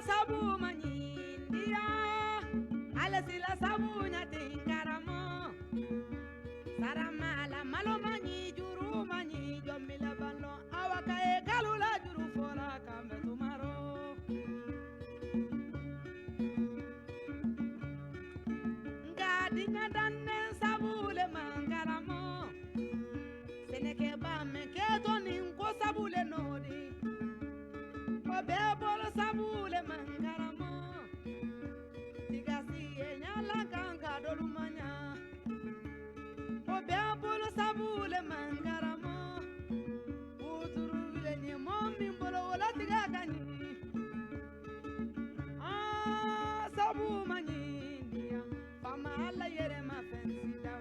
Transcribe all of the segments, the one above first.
sabu manyidia alasila sabu nyati karamo sarama la malo manyi juru manyi jomila balo awaka e kalula juru fola kambe tumaro ngadi nyadanne sabu le mangaramo seneke bamme keto nin ko sabu le nodi Bebolo sabule mangaramo Tigasi nyala kanga dolumanya Bebolo sabule mangaramo Uturule ni mombi mbolo wala tigakani sabu manyinia Fama ala yere mafensida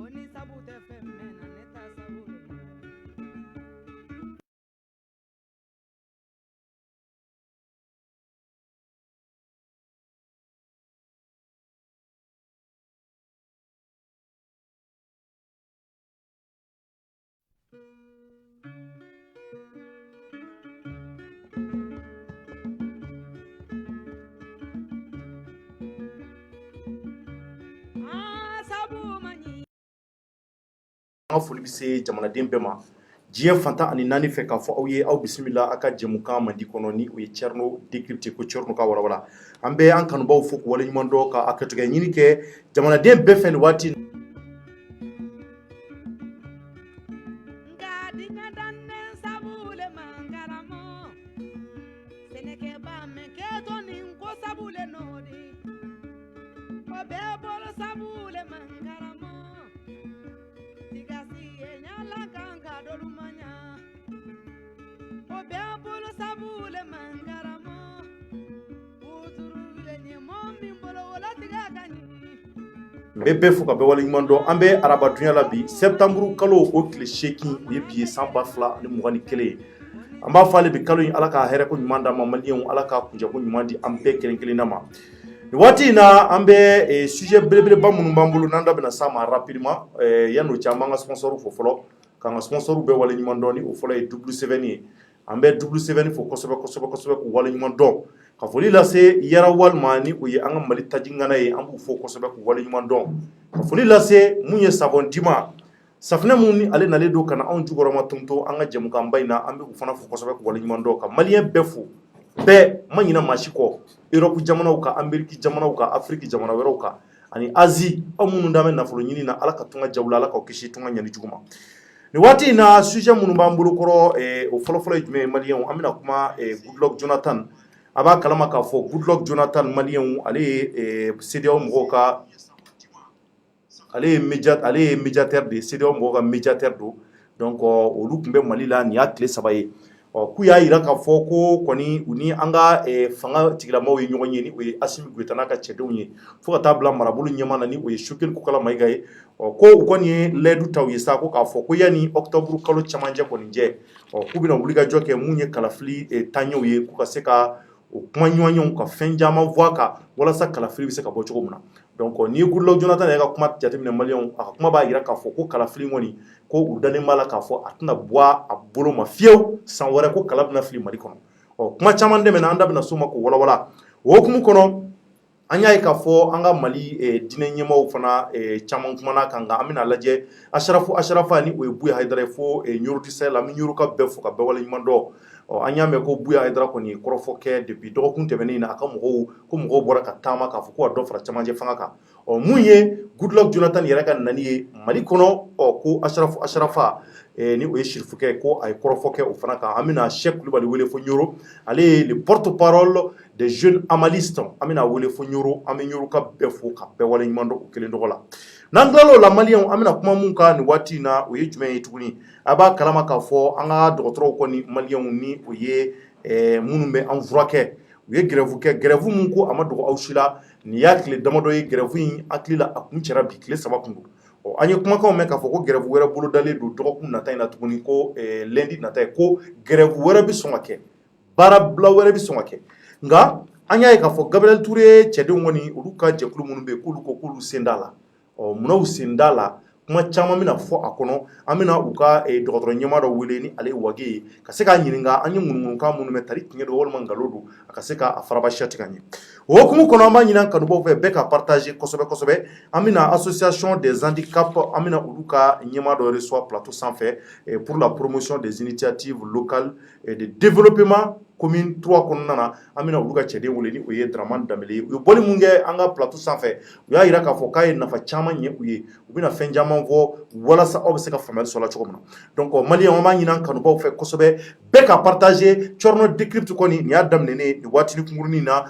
Oni sabu te femena neta sabule foli bi se jamanaden bɛɛ ma diɲɛ fantan ani naani fɛ k'a fɔ aw ye aw bisimila aw ka jɛmukan mandi kɔnɔ ni o ye Thierno décrypté ko Thierno ka walawala an bɛ an kanubaw fo k'u waleɲuman dɔn ka hakɛtogɛ ɲini kɛ jamanaden bɛɛ fɛ nin waati bɛɛ fo ka bɛɛ waleɲuman dɔn an bɛ araba dunya la bi septembre kalo o tile 8 o ye bi ye san 2021 ye an b'a fɔ ale bi kalo in ala ka hɛrɛ ko ɲuman d'an ma maliyɛnw ala ka kunjɛ ko ɲuman di an bɛɛ kelen kelenna ma nin waati in na an bɛ sujet belebeleba minnu b'an bolo n'an da bɛna s'a ma rapidement yan'o cɛ an b'an ka sponsor fo fɔlɔ k'an ka sponsor bɛɛ waleɲuman dɔn ni o fɔlɔ ye W7 ye an bɛ W7 fo kosɛbɛ kosɛbɛ kosɛbɛ k'u waleɲuman dɔn ka foli lase Yara Walma ni o ye an ka Mali taji ŋana ye an b'u fo kosɛbɛ k'u waleɲuman dɔn ka foli lase mun ye savon dima safinɛ mun ni ale nalen don ka na anw jukɔrɔma tonto an ka jɛmukanba in na an bɛ u fana fo kosɛbɛ k'u waleɲuman dɔn ka maliyɛn bɛɛ fo bɛɛ ma ɲina maa si kɔ Europe jamanaw kan Amérique jamanaw kan Afrique jamana wɛrɛw kan ani Asie aw minnu d'an bɛ nafolo ɲini na ala ka tunga jaw la ala k'aw kisi tunga ɲani jugu ma nin waati in na sujet minnu b'an bolo kɔrɔ o fɔlɔfɔlɔ ye jumɛn ye maliyɛnw an bɛna kuma Goodluck Jonathan a b'a kalama k'a fɔ Goodluck Jonathan maliyɛnw ale ye CEDEAO mɔgɔw ka ale ye médiateur de CEDEAO mɔgɔw ka médiateur don donc olu tun bɛ Mali la nin y'a tile 3 ye k'u y'a jira k'a fɔ ko kɔni u ni an ka fanga tigilamɔgɔw ye ɲɔgɔn ye ni o ye Assimi Goïta n'a ka cɛdenw ye fo ka taa bila marabolo ɲɛma na ni o ye Sokɛli Kokala Mayiga ye ko u kɔni ye layidu taw ye sa ko k'a fɔ ko yanni octobre kalo camancɛ kɔni jɛ k'u bɛna wulikajɔ kɛ mun ye kalafili taɲɛw ye k'u ka se ka o kuma ɲɔgɔnyew ka fɛn caman fɔ a kan walasa kalafili bɛ se ka bɔ cogo min na donc ni ye Goodluck Jonathan yɛrɛ ka kuma jateminɛ maliyɛnw a ka kuma b'a jira k'a fɔ ko kalafili kɔni ko u dalen b'a la k'a fɔ a tɛna bɔ a bolo ma fiyewu san wɛrɛ ko kala bɛna fili Mali kɔnɔ kuma caman dɛmɛna an da bɛna s'o ma k'o walawala o hukumu kɔnɔ an y'a ye k'a fɔ an ka Mali diinɛ ɲɛmaaw fana caman kumana kan nka an bɛna lajɛ Asharafa ni o ye Buya Hayidara ye fo Ɲoroti Sahel an bɛ Ɲoroka bɛɛ fo ka bɛɛ waleɲuman dɔn an y'a mɛn ko Buya Hayidara kɔni ye kɔrɔfɔ kɛ depuis dɔgɔkun tɛmɛnen na a ka mɔgɔw ko mɔgɔw bɔra ka taama k'a fɔ ko ka dɔ fara camancɛ fanga kan mun ye Goodluck Jonathan yɛrɛ ka nani ye Mali kɔnɔ ko Asharafa ni o ye sirifukɛ ye ko a ye kɔrɔfɔ kɛ o fana kan an bɛna Cheikh Kulibali wele fo Ɲoro ale ye le porte-parole des jeunes amalistes an bɛna wele fo Ɲoro an bɛ Ɲoroka bɛɛ fo ka bɛɛ waleɲuman dɔn o kelen tɔgɔ la n'an tilal'o la maliyɛnw an bɛna kuma mun kan nin waati in na o ye jumɛn ye tuguni a b'a kalama k'a fɔ an ka dɔgɔtɔrɔw kɔni maliyɛnw ni o ye minnu bɛ an furakɛ u ye grève kɛ grève mun ko a ma dogo aw si la nin y'a tile damadɔ ye grève in hakili la a kun cɛra bi tile 3 kun don an ye kumakanw mɛn k'a fɔ ko grève wɛrɛ bolo dalen don dɔgɔkun nata in na tuguni ko lundi nata ye ko grève wɛrɛ bɛ sɔn ka kɛ baara bila wɛrɛ bɛ sɔn ka kɛ nka an y'a ye k'a fɔ Gabriel Touré cɛdenw kɔni olu ka jɛkulu minnu bɛ yen k'olu ko k'olu sen d'a la munna u sen d'a la kuma caman bɛna fɔ a kɔnɔ an bɛna u ka dɔgɔtɔrɔ ɲɛmaa dɔ wele ni ale wage ye ka se k'a ɲininka an ye munumunu minnu mɛn tari tiɲɛ don walima nkalon don a ka se k'a farabasiya tigɛ ka ɲɛ o hukumu kɔnɔ an b'a ɲini kanubaw fɛ bɛɛ ka partager kosɛbɛ kosɛbɛ an bɛna association des handicaps an bɛna olu ka ɲɛmaa dɔ reçoit plateau sanfɛ pour la promotion des initiatives locales et de développement commune 3 kɔnɔna na an bɛna olu ka cɛden wele ni o ye Dramane Danbele ye u ye bɔli mun kɛ an ka plateau sanfɛ u y'a jira k'a fɔ k'a ye nafa caman ɲɛ u ye u bɛna fɛn caman fɔ walasa aw bɛ se ka faamuyali sɔrɔ la cogo min na donc maliyɛnw an b'a ɲini an kanubaw fɛ kosɛbɛ bɛɛ ka partager Thierno Decrypte kɔni nin y'a daminɛnen nin waatini kunkurunin na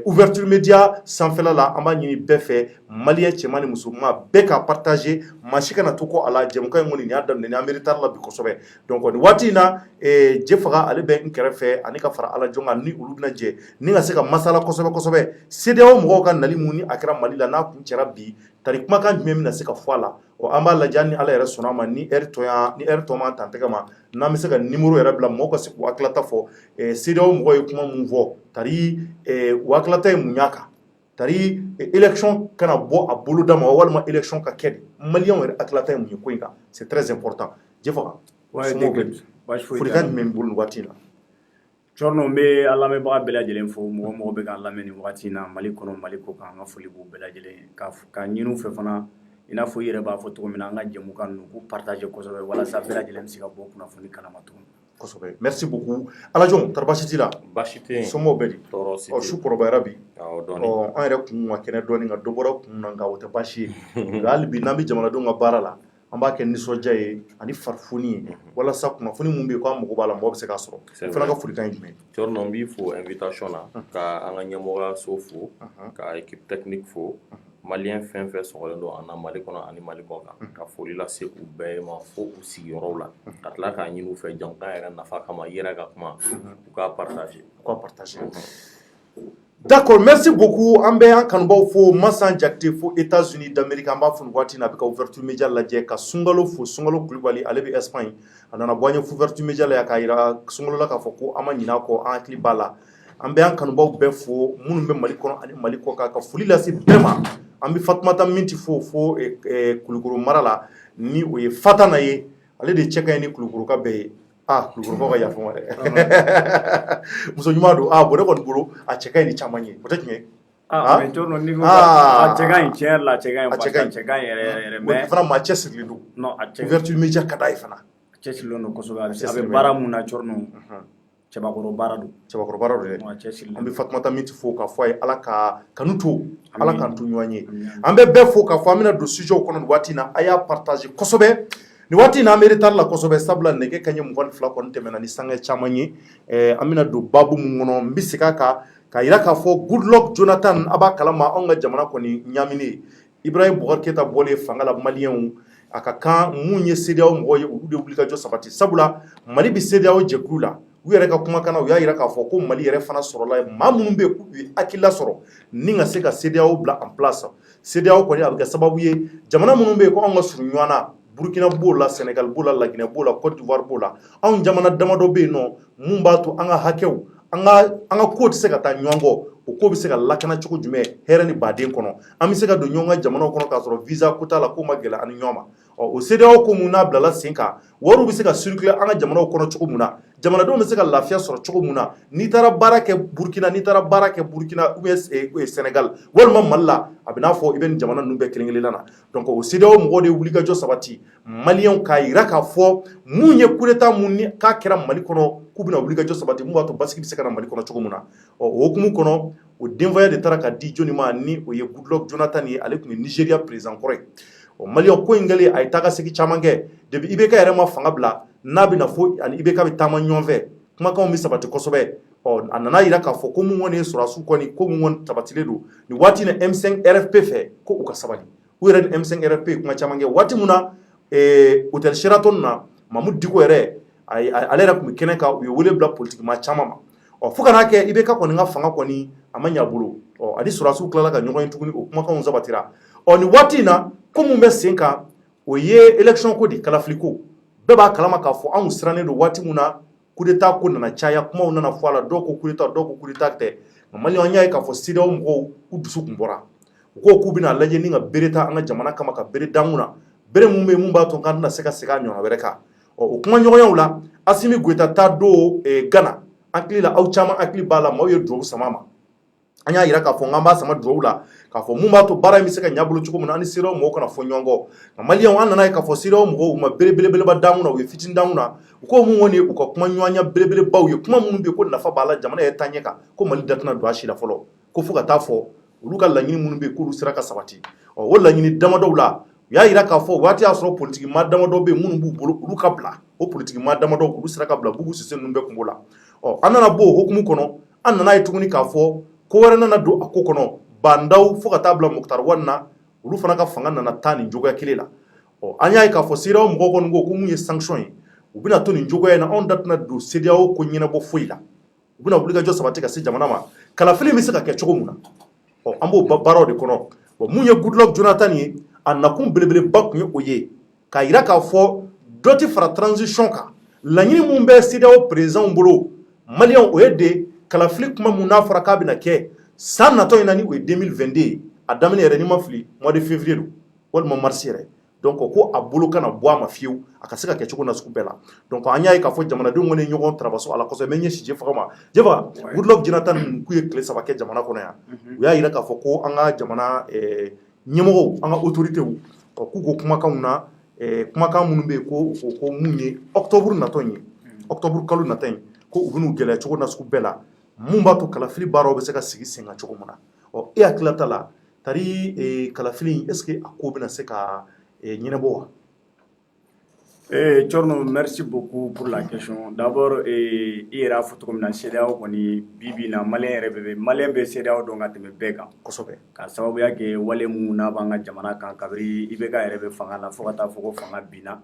ouverture média sanfɛla la an b'a ɲini bɛɛ fɛ maliyɛn cɛman ni musoman bɛɛ ka partager maa si kana to kɔ a la jɛmukan in kɔni nin y'a daminɛnen an bɛ retard la bi kosɛbɛ donc nin waati in na Jefaga ale bɛ n kɛrɛfɛ ani ka fara ala jɔn kan ni olu bɛna jɛ ni ka se ka masala kosɛbɛ kosɛbɛ CEDEAO mɔgɔw ka nali mun ni a kɛra Mali la n'a kun cɛra bi tari kumakan jumɛn bɛna se ka fɔ a la an b'a lajɛ ni ala yɛrɛ sɔnna a ma ni heure tɔ ma tan tɛgɛ ma n'an bɛ se ka numéro yɛrɛ bila mɔgɔw ka se k'u hakilata fɔ CEDEAO mɔgɔw ye kuma mun fɔ tari u hakilata ye mun y'a kan tari élection kana bɔ a bolo da ma walima élection ka kɛ de maliyɛnw yɛrɛ hakilata ye mun ye ko in kan c'est très important Jefaga folikan jumɛn b'i bolo nin waati in na Thierno n bɛ an lamɛnbaga bɛɛ lajɛlen fo mɔgɔ mɔgɔ bɛ k'an lamɛn nin wagati in na Mali kɔnɔ Mali kɔ kan an ka foli b'u bɛɛ lajɛlen ka ɲini u fɛ fana i n'a fɔ i yɛrɛ b'a fɔ cogo min na an ka jɛmukan ninnu k'u partager kosɛbɛ walasa bɛɛ lajɛlen bɛ se ka bɔ kunnafoni kalama cogo min kosɛbɛ merci beaucoup Alajon tari baasi t'i la baasi tɛ yen somɔgɔw bɛ di tɔɔrɔ si tɛ yen su kɔrɔbayara bi dɔɔni an yɛrɛ kun ka kɛnɛ dɔɔni nka dɔ bɔra kun na nka o tɛ baasi ye nka hali bi n'an bɛ jamanadenw ka baara la an b'a kɛ nisɔndiya ye ani farifoni ye walasa kunnafoni mun bɛ yen k'an mago b'a la mɔgɔ bɛ se k'a sɔrɔ o fana ka folikan ye jumɛn ye Thierno n b'i fo invitation na ka an ka ɲɛmɔgɔyaso fo ka équipe technique fo maliyɛn fɛn fɛn sɔgɔlen don an na Mali kɔnɔ ani Mali kɔ kan ka foli lase u bɛɛ ma fo u sigiyɔrɔw la ka tila k'a ɲini u fɛ jamukan yɛrɛ nafa kama i yɛrɛ ka kuma u k'a partager D'accord, merci beaucoup. An bɛ an kanubaw fo Masan Jakite fo États-Unis d'Amérique an b'a fo nin waati in na a bɛ ka ouverture média lajɛ ka Sunkalo fo Sunkalo Kulibali ale bɛ Espagne a nana bɔ an ye ouverture média la k'a yira Sunkalo la k'a fɔ ko an ma ɲinɛ a kɔ an hakili b'a la an bɛ an kanubaw bɛɛ fo minnu bɛ Mali kɔnɔ ani Mali kɔ kan ka foli lase bɛɛ ma an bɛ Fatumata Minti fo Kulukoro mara la ni o ye Fatana ye ale de cɛ ka ɲi ni Kulukoro ka bɛɛ ye Kulukorokaw ka yafa n ma dɛ muso ɲuman don bon ne kɔni bolo a cɛ ka ɲi ni caman ye o tɛ tiɲɛ ye mais Thierno ni ko a cɛ ka ɲi tiɲɛ yɛrɛ la a cɛ ka ɲi yɛrɛ mais fana maa cɛsirilen don ouverture média ka d'a ye fana a cɛsirilen don kosɛbɛ a bɛ baara mun na Thierno cɛbakɔrɔ baara don dɛ an bɛ Fatumata Minti fo k'a fɔ a ye ala ka kanu to ala k'an to ɲɔgɔn ye an bɛ bɛɛ fo k'a fɔ an bɛna don sujet kɔnɔ nin waati in na a y'a partager kosɛbɛ nin waati in na an bɛ retard la kosɛbɛ sabula nɛgɛ kaɲɛ 22 kɔni tɛmɛna ni sanga caman ye an bɛna don babu mun kɔnɔ n bɛ segin a kan k'a jira k'a fɔ Goodluck Jonathan a b'a kalama anw ka jamana kɔni ɲaminen Ibrahim Boubacar Keita bɔlen fanga la maliyɛnw a ka kan mun ye CEDEAO mɔgɔw ye olu de wuli ka jɔ sabati sabula Mali bɛ CEDEAO jɛkulu la u yɛrɛ ka kumakan na u y'a jira k'a fɔ ko Mali yɛrɛ fana sɔrɔla maa minnu bɛ yen k'u ye hakilila sɔrɔ ni ka se ka CEDEAO bila en place CEDEAO kɔni a bɛ kɛ sababu ye jamana minnu bɛ yen ko anw ka surun ɲɔgɔn na Burkina b'o la Sénégal b'o la Laginɛ b'o la Côte d'Ivoire b'o la anw jamana damadɔ bɛ yen nɔ mun b'a to an ka hakɛw an ka ko tɛ se ka taa ɲɔgɔn kɔ o ko bɛ se ka lakana cogo jumɛn hɛrɛ ni baden kɔnɔ an bɛ se ka don ɲɔgɔn ka jamanaw kɔnɔ k'a sɔrɔ visa ko t'a la k'o ma gɛlɛn an ni ɲɔgɔn ma o CEDEAO ko mun n'a bilala sen kan wariw bɛ se ka circuler an ka jamanaw kɔnɔ cogo mun na jamanadenw bɛ se ka lafiya sɔrɔ cogo mun na n'i taara baara kɛ Burkina n'i taara baara kɛ Burkina ou bien Sénégal walima Mali la a bɛ n'a fɔ i bɛ nin jamana ninnu bɛɛ kelen kelenna na donc o CEDEAO mɔgɔw de wuli ka jɔ sabati maliyɛnw k'a jira k'a fɔ mun ye coup d'état mun ni k'a kɛra Mali kɔnɔ k'u bɛna wuli ka jɔ sabati mun b'a to basigi bɛ se ka na Mali kɔnɔ cogo mun na o hukumu kɔnɔ o denfaya de taara ka di jɔnni ma ni o ye Goodluck Jonathan ye ale tun ye Nigeria président kɔrɔ ye maliyɛn ko in kɛlen a ye taa ka segin caman kɛ depuis IBK yɛrɛ ma fanga bila n'a bɛna fɔ ani IBK bɛ taama ɲɔgɔn fɛ kumakanw bɛ sabati kosɛbɛ a nana jira k'a fɔ ko mun kɔni ye sɔrɔdasiw kɔni ko mun kɔni sabatilen don nin waati in na M5 RFP fɛ ko u ka sabali u yɛrɛ ni M5 RFP ye kuma caman kɛ waati mun na hôtel Sheraton na Mamudu Diko yɛrɛ ale yɛrɛ tun bɛ kɛnɛ kan u ye wele bila politique maa caman ma fo ka n'a kɛ IBK kɔni ka fanga kɔni a ma ɲɛ a bolo ani sɔrɔdasiw tilala ka ɲɔgɔn ye tuguni o kumakanw sabatira nin waati in na ko mun bɛ sen kan o ye élection ko de kalafili ko bɛɛ b'a kalama k'a fɔ anw sirannen don waati mun na coup d'état ko nana caya kumaw nana fɔ a la dɔw ko coup d'état dɔw ko coup d'état tɛ nka maliyɛnw y'a ye k'a fɔ CEDEAO mɔgɔw u dusu kun bɔra u ko k'u bɛna lajɛ ni ka bere ta an ka jamana kama ka bere d'an kunna bere mun be mun b'a to kan na se ka sega ɲɔgɔn wɛrɛ kan o kuma ɲɔgɔnyaw la Assimi Goïta ta do Ghana hakili la aw caman hakili b'a la maaw ye duwawu sama ma an y'a yira k'a fɔ n b'a sama duwawu la k'a fɔ mun b'a to baara in bɛ se ka ɲabolo cogo min na ani CEDEAO mɔgɔw kana fɔ ɲɔgɔn kɔ nka maliyɛnw an nana ye k'a fɔ CEDEAO mɔgɔw u ma belebeleba d'an kunna u ye fitini d'an kunna u ko mun kɔni ye u ka kuma ɲɔgɔnya belebelebaw ye kuma minnu bɛ yen ko nafa b'a la jamana yɛrɛ taaɲɛ kan ko Mali da tɛna don a si la fɔlɔ ko fo ka taa fɔ olu ka laɲini minnu bɛ yen k'olu sera ka sabati o laɲini damadɔw la u y'a yira k'a fɔ waati y'a sɔrɔ politiki maa damadɔ bɛ yen minnu b'u bolo olu ka bila o politiki maa damadɔ olu sera ka bila Bubu Sise ninnu bɛɛ kungo la an nana bɔ o hukumu kɔnɔ an nana ye tuguni k'a fɔ ko wɛrɛ nana don a ko kɔnɔ bandaw fo ka taa bila Mukutari Wade na olu fana ka fanga nana taa nin cogoya kelen la an y'a ye k'a fɔ CEDEAO mɔgɔw kɔni ko mun ye sanction ye u bɛna to nin cogoya in na anw da tɛna don CEDEAO ko ɲɛnabɔ foyi la u bɛna wulikajɔ sabati ka se jamana ma kalafili bɛ se ka kɛ cogo min na an b'o baaraw de kɔnɔ mun ye Goodluck Jonathan ye a nakun belebeleba tun ye o ye k'a yira k'a fɔ dɔ tɛ fara transition kan laɲini mun bɛ CEDEAO présidents bolo maliyɛnw o ye de kalafili kuma mun n'a fɔra k'a bɛna kɛ san natɔ in na ni o ye 2022 ye a daminɛ yɛrɛ ni ma fili mois de février don walima mars yɛrɛ donc ko a bolo kana bɔ a ma fiyewu a ka se ka kɛ cogo na sugu bɛɛ la donc an y'a ye k'a fɔ jamanadenw kɔni ɲɔgɔn tarabaso a la kosɛbɛ mɛ ɲɛsin Jefa ma Jefa Goodluck Jonathan k'u ye tile 3 kɛ jamana kɔnɔ yan u y'a yira k'a fɔ ko an ka jamana ɲɛmɔgɔw an ka autorités k'u ko kumakanw na kumakan minnu bɛ yen ko mun ye octobre natɔ in ye octobre kalo nata in ko u bɛn'u gɛlɛya cogo na sugu bɛɛ la mun b'a to kalafili baaraw bɛ se ka sigi sen kan cogo min na e hakilila ta la tari kalafili est ce que a ko bɛna se ka ɲɛnabɔ wa? Thierno, merci beaucoup pour la question. D'abord, il y a fɔ cogo min na CEDEAO kɔni bi na maliyɛn bɛ CEDEAO dɔn ka tɛmɛ bɛɛ kan kosɛbɛ ka sababuya kɛ wale mun n'a b'an ka jamana kan kabiri IBK yɛrɛ bɛ fanga la fo ka taa fɔ ko fanga binna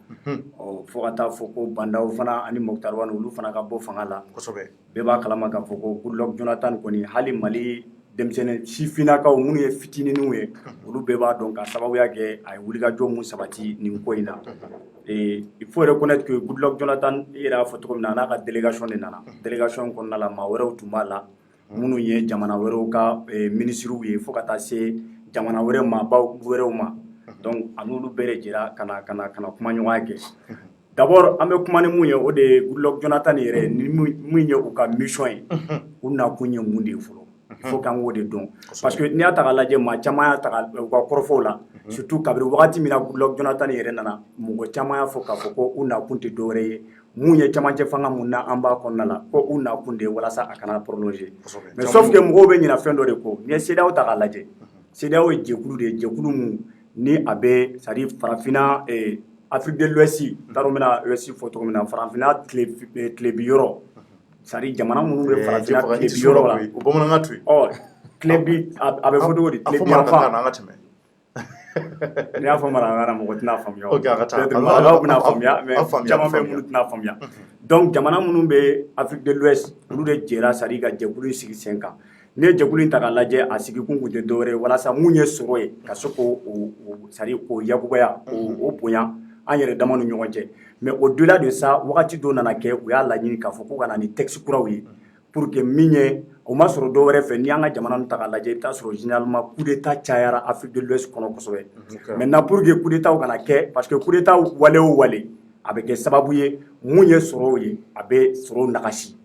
fo ka taa fɔ ko bandaw fana ani Mukutari Wade olu fana ka bɔ fanga la kosɛbɛ bɛɛ b'a kalama k'a fɔ ko Goodluck Jonathan kɔni hali Mali denmisɛnnin sifinnakaw minnu ye fitininw ye olu bɛɛ b'a dɔn ka sababuya kɛ a ye wulikajɔ mun sabati nin ko in na il faut reconnaître que Goodluck Jonathan yɛrɛ fɔ cogo min na n'a ka délégation de nana délégation kɔnɔna la maa wɛrɛw tun b'a la minnu ye jamana wɛrɛw ka ministres ye fo ka taa se jamana wɛrɛ maabaw wɛrɛw ma donc a n'olu bɛɛ de jɛra ka na kuma ɲɔgɔnya kɛ d'abord an bɛ kuma ni mun ye o de ye Goodluck Jonathan yɛrɛ ni mun ye u ka mission ye u nakun ye mun de ye fɔlɔ il faut k'an k'o de dɔn parce que n'i y'a ta k'a lajɛ maa caman y'a ta u ka kɔrɔfɔw la surtout kabiri wagati min na Goodluck Jonathan yɛrɛ nana mɔgɔ caman y'a fɔ k'a fɔ ko u nakun tɛ dɔwɛrɛ ye mun ye camancɛ fanga mun na an b'a kɔnɔna la ko u nakun de ye walasa a kana prolonger mais sauf que mɔgɔw bɛ ɲinɛ fɛn dɔ de ko n'i ye CEDEAO ta k'a lajɛ CEDEAO ye jɛkulu de ye jɛkulu mun ni a bɛ c'est à dire farafinna Afrique de l'Ouest n t'a dɔn n bɛna ES fɔ cogo min na farafinna tile bi yɔrɔ c'est à dire jamana minnu bɛ farafinna tile bi yɔrɔ la o bamanankan to yen tile bi a bɛ fɔ cogo di tile bi yanfan n'i y'a fɔ marakana mɔgɔ tɛna faamuya marakaw bɛna faamuya mais caman bɛ minnu tɛna faamuya donc jamana minnu bɛ Afrique de l'Ouest olu de jɛra c'est à dire ka jɛkulu in sigi sen kan n'i ye jɛkulu in ta k'a lajɛ a sigikun tun tɛ dɔwɛrɛ ye walasa mun ye sɔrɔ ye ka se k'o c'est à dire k'o yakubaya k'o bonya an yɛrɛ dama ni ɲɔgɔn cɛ mais au delà de ça wagati dɔ nana kɛ u y'a laɲini k'a fɔ ko ka na ni texte kuraw ye pour que min ye o ma sɔrɔ dɔwɛrɛ fɛ n'i y'an ka jamana ninnu ta k'a lajɛ i bɛ taa sɔrɔ généralement coup d'état cayara Afrique de l'Ouest kɔnɔ kosɛbɛ maintenant pour que coup d'état kana kɛ parce que coup d'état wale o wale a bɛ kɛ sababu ye mun ye sɔrɔw ye a bɛ sɔrɔw nagasi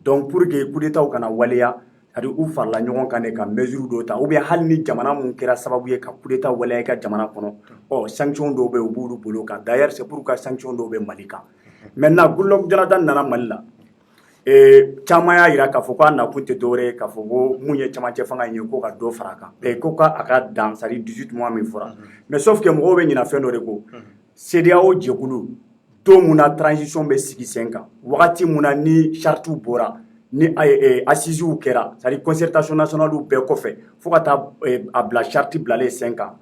donc pour que coup d'état kana waleya c'est-à-dire u farala ɲɔgɔn kan de ka mesure dɔw ta ou bien hali ni jamana mun kɛra sababu ye ka coup d'état waleya i ka jamana kɔnɔ sanction dɔw bɛ yen u b'olu bolo kan d'ailleurs c'est pour que sanction dɔw bɛ Mali kan maintenant Goodluck Jonathan nana Mali la caman y'a yira k'a fɔ k'a nakun tɛ dɔwɛrɛ ye k'a fɔ ko mun ye camancɛ fanga in ye ko ka dɔ fara a kan ko k'a ka dan c'est à dire 18 mois min fɔra mais sauf que mɔgɔw bɛ ɲinɛ fɛn dɔ de ko CEDEAO jɛkulu don mun na transition bɛ sigi sen kan wagati mun na ni chartes bɔra ni assises kɛra c'est à dire concertation nationale bɛɛ kɔfɛ fo ka taa a bila charte bilalen sen kan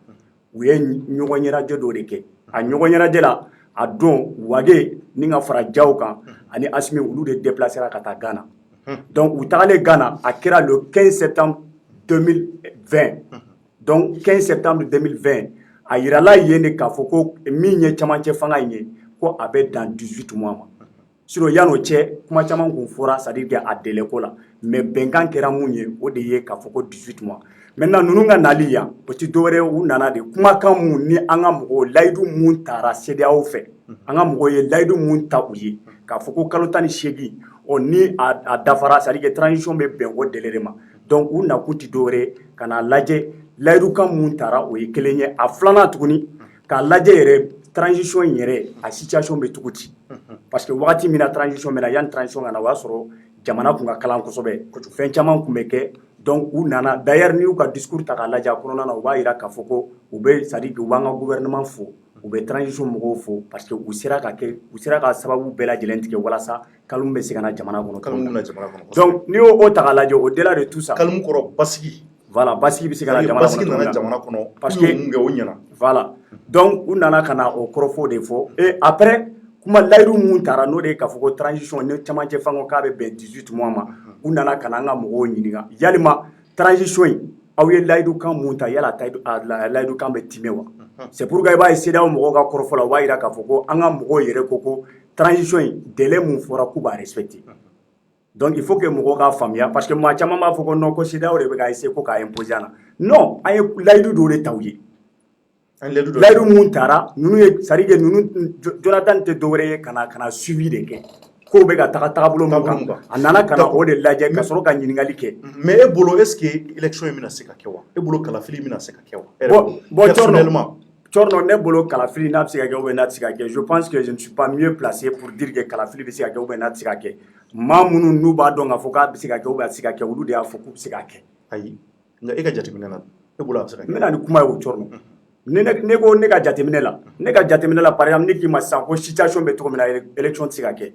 u ye ɲɔgɔn ɲɛnajɛ dɔ de kɛ a ɲɔgɔn ɲɛnajɛ la a don Wage ni ka fara Jaw kan ani Assimi olu de déplacera ka taa Ghana donc u tagalen Ghana a kɛra le 15 septembre 2020 donc 15 septembre 2020 a yirala yen de k'a fɔ ko min ye camancɛ fanga in ye ko a bɛ dan 18 mois ma sinon yano cɛ kuma caman kun fɔra c'est à dire que a délai ko la mais bɛnkan kɛra mun ye o de ye k'a fɔ ko 18 mois maintenant ninnu ka nali yan o ti dɔwɛrɛ u nana de kumakan mun ni an ka mɔgɔw layidu mun taara CEDEAO fɛ an ka mɔgɔw ye layidu mun ta u ye k'a fɔ ko kalo 18 o ni a dafara c'est à dire que transition bɛ bɛn o délai de ma donc u nakun ti dɔwɛrɛ ka na lajɛ layidukan mun taara o ye kelen ye a filanan tuguni k'a lajɛ yɛrɛ transition yɛrɛ a situation bɛ cogo di parce que wagati min na transition bɛ na yanni transition ka na o y'a sɔrɔ jamana kun ka kalan kosɛbɛ fɛn caman kun bɛ kɛ donc u nana d'ailleurs ni y'u ka discours ta k'a lajɛ a kɔnɔna na u b'a yira k'a fɔ ko u bɛ c'est à dire que u b'an ka gouvernement fo u bɛ transition mɔgɔw fo parce que u sera ka sababu bɛɛ lajɛlen tigɛ walasa kalmu bɛ se ka na jamana kɔnɔ donc ni y'o ta k'a lajɛ au-delà de tout ça kalmu kɔrɔ basigi voilà basigi bɛ se ka na jamana kɔnɔ parce que voilà donc u nana ka na o kɔrɔfɔ de fɔ et après kuma layidu mun taara n'o de ye k'a fɔ ko transition ni camancɛ fango k'a bɛ bɛn 18 mois ma u nana ka na an ka mɔgɔw ɲininka yalima transition in aw ye layidukan mun ta yala layidukan bɛ timɛ wa c'est pourquoi i b'a ye CEDEAO mɔgɔw ka kɔrɔfɔ la u b'a yira k'a fɔ ko an ka mɔgɔw yɛrɛ ko transition in délai mun fɔra k'u b'a respecter donc il faut que mɔgɔw k'a faamuya parce que maa caman b'a fɔ ko non ko CEDEAO de bɛ k'a essayer ko k'a imposer an na non an ye layidu dɔw de ta u ye layidu mun taara ninnu ye c'est à dire que ninnu Jonathan tɛ dɔwɛrɛ ye ka na suivi de kɛ k'o bɛ ka taabolo mun kan a nana ka na o de lajɛ ka sɔrɔ ka ɲininkali kɛ mais e bolo est ce que élection in bɛna se ka kɛ wa e bolo kalafili bɛna se ka kɛ wa bon Corno ne bolo kalafili n'a bɛ se ka kɛ ou bien n'a tɛ se ka kɛ je pense que je ne suis pas mieux placé pour dire que kalafili bɛ se ka kɛ ou bien n'a tɛ se ka kɛ maa minnu n'u b'a dɔn k'a fɔ k'a bɛ se ka kɛ ou bien a tɛ se ka kɛ olu de y'a fɔ k'u bɛ se ka kɛ ayi nka e ka jateminɛ na e bolo a bɛ se ka kɛ n bɛna ni kuma ye o Corno ne ko ne ka jateminɛ la par exemple ne k'i ma sisan ko situation bɛ cogo min na élection tɛ se ka kɛ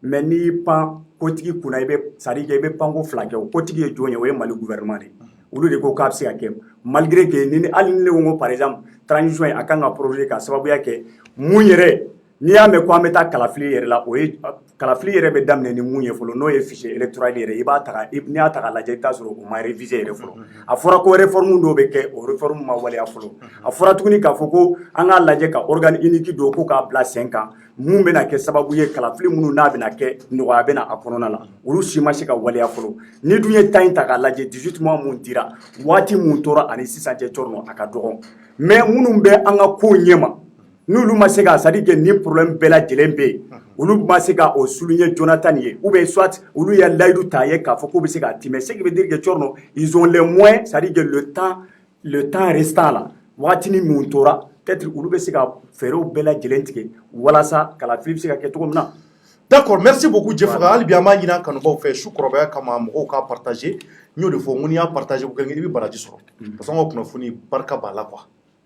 mais n'i y'i pan kotigi kunna i bɛ c'est à dire que i bɛ panko fila kɛ o kotigi ye jɔn ye o ye Mali gouvernement de olu de ko k'a bɛ se ka kɛ malgré que hali ni ne ko n ko par exemple transition a kan ka projet ka sababuya kɛ mun yɛrɛ n'i y'a mɛn ko an bɛ taa kalafili yɛrɛ la o ye kalafili yɛrɛ bɛ daminɛ ni mun ye fɔlɔ n'o ye fichier électoral yɛrɛ n'i y'a ta k'a lajɛ i bɛ taa sɔrɔ o ma réviser yɛrɛ fɔlɔ a fɔra ko réforme dɔw bɛ kɛ o réforme ma waleya fɔlɔ a fɔra tuguni k'a fɔ ko an k'a lajɛ ka organe unique dɔw ko k'a bila sen kan mun bɛna kɛ sababu ye kalafili minnu n'a bɛna kɛ nɔgɔya bɛna a kɔnɔna la olu si ma se ka waleya fɔlɔ ni dun ye temps in ta k'a lajɛ 18 mois mun dira waati mun tora ani sisan cɛ Corno a ka dɔgɔ mais minnu bɛ an ka kow ɲɛma n'olu ma se ka c'est à dire que ni problème bɛɛ lajɛlen bɛ yen olu ma se ka o souligner Jonathan ye ou bien soit olu ye layidu ta ye k'a fɔ k'u bɛ se k'a timɛ ce qui veut dire que Corno ils ont les moyens c'est à dire que le temps restant là waatini mun tora peut-être olu bɛ se ka fɛɛrɛw bɛɛ lajɛlen tigɛ walasa kalafili bɛ se ka kɛ cogo min na. D'accord, merci beaucoup Jefaga. Hali bi an b'a ɲini kanubaw fɛ su kɔrɔbaya kama mɔgɔw k'a partager n y'o de fɔ n ko n'i y'a partager ko kelen i bɛ baraji sɔrɔ parce que an ka kunnafoni barika b'a la quoi.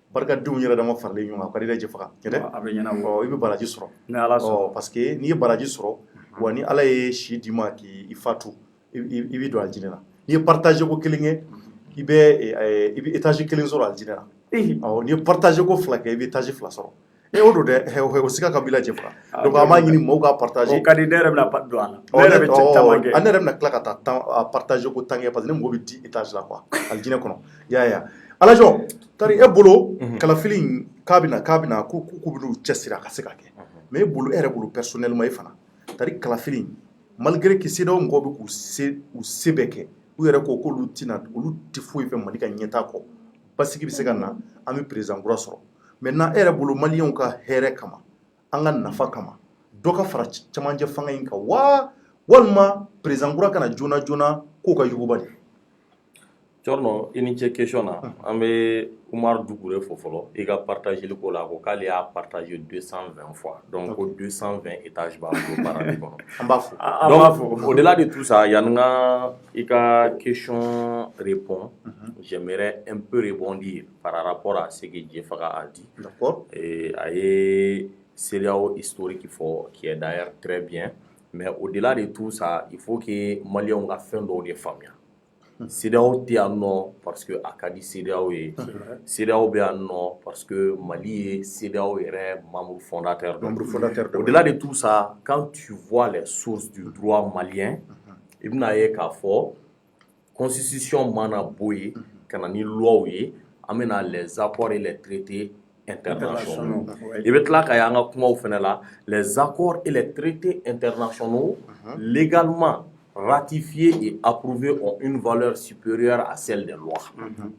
Barikadenw yɛrɛ dama faralen ɲɔgɔn kan a ka di dɛ Jefaga a bɛ ɲɛnabɔ i bɛ baraji sɔrɔ ni Ala sɔnna parce que n'i ye baraji sɔrɔ wa ni Ala ye si d'i ma k'i fatu i bɛ don aljinɛ la n'i ye partager ko kelen kɛ i bɛ étage kelen sɔrɔ aljinɛ la n'i ye partager ko fila kɛ i bɛ étage fila sɔrɔ o don dɛ o sika ka b'i la Jefaga donc an b'a ɲini mɔgɔw k'a partager o ka di ne yɛrɛ bɛna don a la ne yɛrɛ bɛ caman kɛ ne yɛrɛ bɛna tila ka taa partager ko tan kɛ parce que ne mɔgɔ bɛ 10 étage la quoi aljinɛ kɔnɔ ya Alajo tari e bolo kalafili in k'a bɛna k'u bɛn'u cɛsiri a ka se ka kɛ mais e bolo e yɛrɛ bolo personnellement e fana tari kalafili in malgré que CEDEAO mɔgɔw bɛ k'u se bɛɛ kɛ u yɛrɛ ko k'olu tɛ foyi fɛ Mali ka ɲɛtaa kɔ basigi bɛ se ka na an bɛ président kura sɔrɔ maintenant e yɛrɛ bolo maliyɛnw ka hɛrɛ kama an ka nafa kama dɔ ka fara camancɛ fanga in kan walima président kura kana joona joona k'o ka yuguba de. Corno i ni ce question na an bɛ Umar Dukure fɔ fɔlɔ i ka partageli ko la ko k'ale y'a partager 220 fois donc ko 220 étages b'a bolo baara de kɔnɔ an b'a fɔ donc au-delà de tout ça yani i ka question répond j'aimerais un peu rebondir par rapport à ce que Jefaga a dit d'accord a ye CEDEAO historique fɔ qui est d'ailleurs très bien mais au-delà de tout ça il faut que maliyɛnw ka fɛn dɔw de faamuya CEDEAO tɛ yan nɔ parce que a ka di CEDEAO ye CEDEAO bɛ yan nɔ parce que Mali ye CEDEAO yɛrɛ membre fondateur au-delà de tout ça quand tu vois les sources du droit malien i bɛna ye k'a fɔ constitution mana bɔ yen ka na ni loi ye an bɛna les accords et les traités internationaux. Et maintenant, quand il y a un les accords et les traités internationaux légalement ratifiés et approuvés ont une valeur supérieure à celle des lois.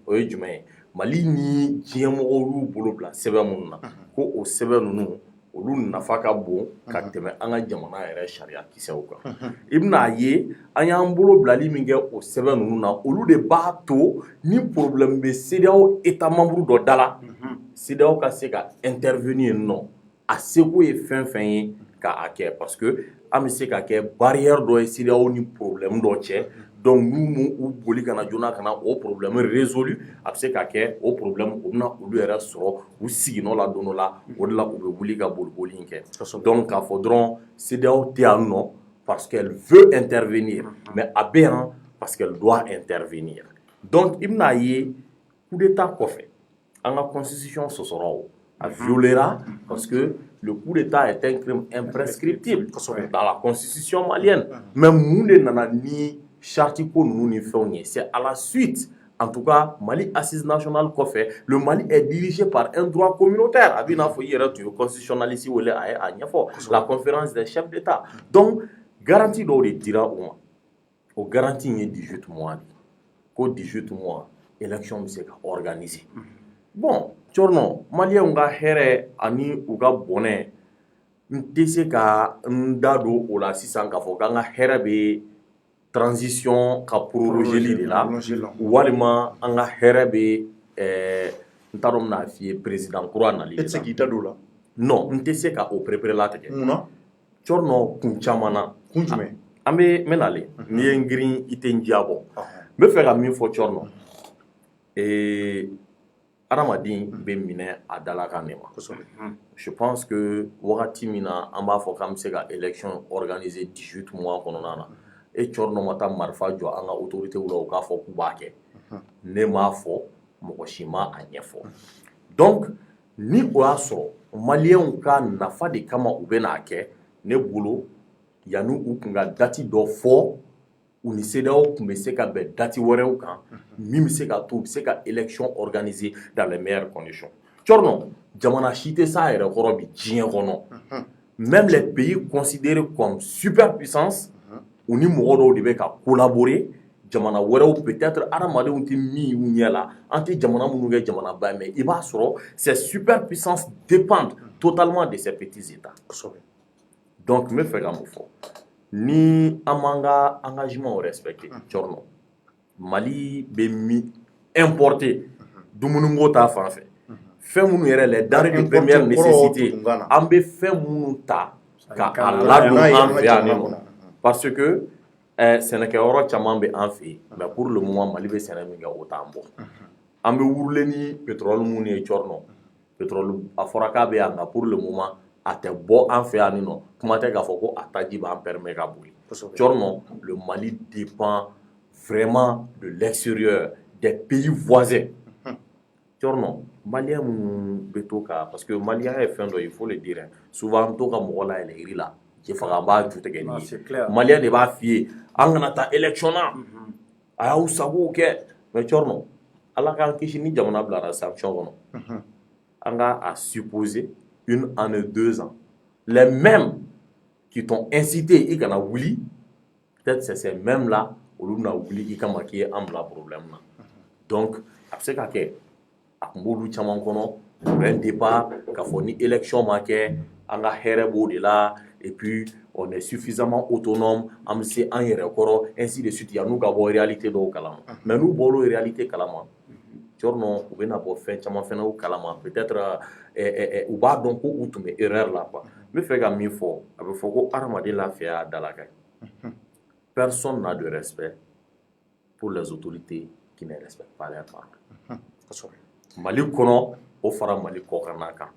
Oui, du moins, Mali ni diamoro bolo bla sɛbɛn mun na ko o sɛbɛn ninnu olu nafa ka bon ka tɛmɛ an ka jamana yɛrɛ sariya kisɛw kan. I bɛna ye an y'an bolo bilali min kɛ o sɛbɛn ninnu na olu de b'a to ni problème bɛ CEDEAO État membre dɔ da la CEDEAO ka se ka intervenir yen nɔ a seko ye fɛn fɛn ye k'a kɛ parce que an bɛ se ka kɛ barrière dɔ ye CEDEAO ni problème dɔ cɛ. Donc nous ou boli kana jona kana o problème résolu a bɛ se ka kɛ o problème o bɛna olu yɛrɛ sɔrɔ u siginɔ la don dɔ la o de la u bɛ wuli ka boli in kɛ. Donc k'a fɔ dɔrɔn CEDEAO tɛ yan nɔ parce qu'elle veut intervenir mais a bɛ yan parce qu'elle doit intervenir. Donc i bɛna ye coup d'état kɔfɛ an ka constitution sɔsɔra o a violera parce que le coup d'état est un crime imprescriptible dans la constitution malienne. Mais mun de nana ni charte ko ninnu ni fɛnw ye c'est à la suite. En tout cas, Mali assise nationale kɔfɛ le Mali est dirigé par un droit communautaire. A bɛ n'a fɔ i yɛrɛ tun ye constitutionnaliste wele a ye a ɲɛfɔ la conférence des chefs d'État. Donc garantie dɔw de dira u ma o garantie in ye 18 mois de ko 18 mois élection bɛ se ka organiser. Bon Tchorno Maliens ka hɛrɛ ani u ka bɔnɛ n tɛ se ka n da don o la sisan k'a fɔ k'an ka hɛrɛ bɛ transition ka prorogeli de la walima an ka hɛrɛ bɛ n t'a dɔn n bɛna f'i ye président kura nali de la. E tɛ se k'i da don o la? Non n tɛ se ka o perepere latigɛ. Munna? Tchorno kun caman na. Kun jumɛn? An bɛ n bɛ nale n'i ye n girin i tɛ n diya bɔ. N bɛ fɛ ka min fɔ Tchorno adamaden bɛ minɛ a dalakan de ma. Je pense que wagati min na an b'a fɔ k'an bɛ se ka élection organiser 18 mois kɔnɔna na e Tchorno ma taa marifa jɔ an ka autorités la u k'a fɔ k'u b'a kɛ ne m'a fɔ mɔgɔ si ma a ɲɛfɔ. Donc ni o y'a sɔrɔ Maliens ka nafa de kama u bɛ n'a kɛ ne bolo yanni u kun ka date dɔ fɔ u ni CEDEAO tun bɛ se ka bɛn date wɛrɛw kan min bɛ se ka to u bɛ se ka élection organiser dans les meilleures conditions. Tchorno jamana si tɛ s'a yɛrɛ kɔrɔ bi diɲɛ kɔnɔ même les pays considérés comme superpuissance u ni mɔgɔ dɔw de bɛ ka collaborer jamana wɛrɛw peut-être adamadenw tɛ min y'u ɲɛ la an tɛ jamana minnu kɛ jamanaba mais i b'a sɔrɔ ces superpuissances dépendent totalement de ces petits états. Donc n bɛ fɛ ka mun fɔ ni an m'an ka engagement respecté Tchorno Mali bɛ min importer dumuniko ta fan fɛ fɛn minnu yɛrɛ les denrées de première nécessité an bɛ fɛn minnu ta ka a ladon an fɛ yan nɔ parce que sɛnɛkɛyɔrɔ caman bɛ an fɛ yen mais pour le moment Mali bɛ sɛnɛ min kɛ o t'an bɔ an bɛ wurulen ni pétrole minnu ye Tchorno pétrole a fɔra k'a bɛ yan nka pour le moment a tɛ bɔ an fɛ yan nɔ kuma tɛ k'a fɔ ko a taji b'an permet ka boli. Tchorno le Mali dépend vraiment de l'extérieur des pays voisins. Tchorno Maliens minnu bɛ to ka parce que Maliens ye fɛn dɔ il faut le dire souvent to ka mɔgɔ la yɛlɛ la je faga b'a ju tigɛ ni ye Maliens de b'a f'i ye an kana taa élection na a y'aw sagow kɛ mais Tchorno ala k'an kisi ni jamana bilara sanction kɔnɔ an ka a supposer 1 an et 2 ans les mêmes qui t'ont incité i kana wuli peut-être c'est ces mêmes là olu bɛna wuli i kama k'i ye an bila problème na donc a bɛ se ka kɛ a tun b'olu caman kɔnɔ un départ k'a fɔ ni élection ma kɛ an ka hɛrɛ b'o de la et puis on est suffisamment autonome an bɛ se an yɛrɛ kɔrɔ ainsi de suite yan'u ka bɔ réalité dɔw kalama mais n'u bɔr'o réalité kalama Tchorno u bɛna bɔ fɛn caman fana u kalama peut-être u b'a dɔn ko u tun bɛ erreur la quoi n bɛ fɛ ka min fɔ a bɛ fɔ ko adamaden lafiya y'a dalakan ye personne n'a de respect pour les autorités qui ne respectent pas leurs parents. Mali kɔnɔ o fara Mali kɔkanna kan.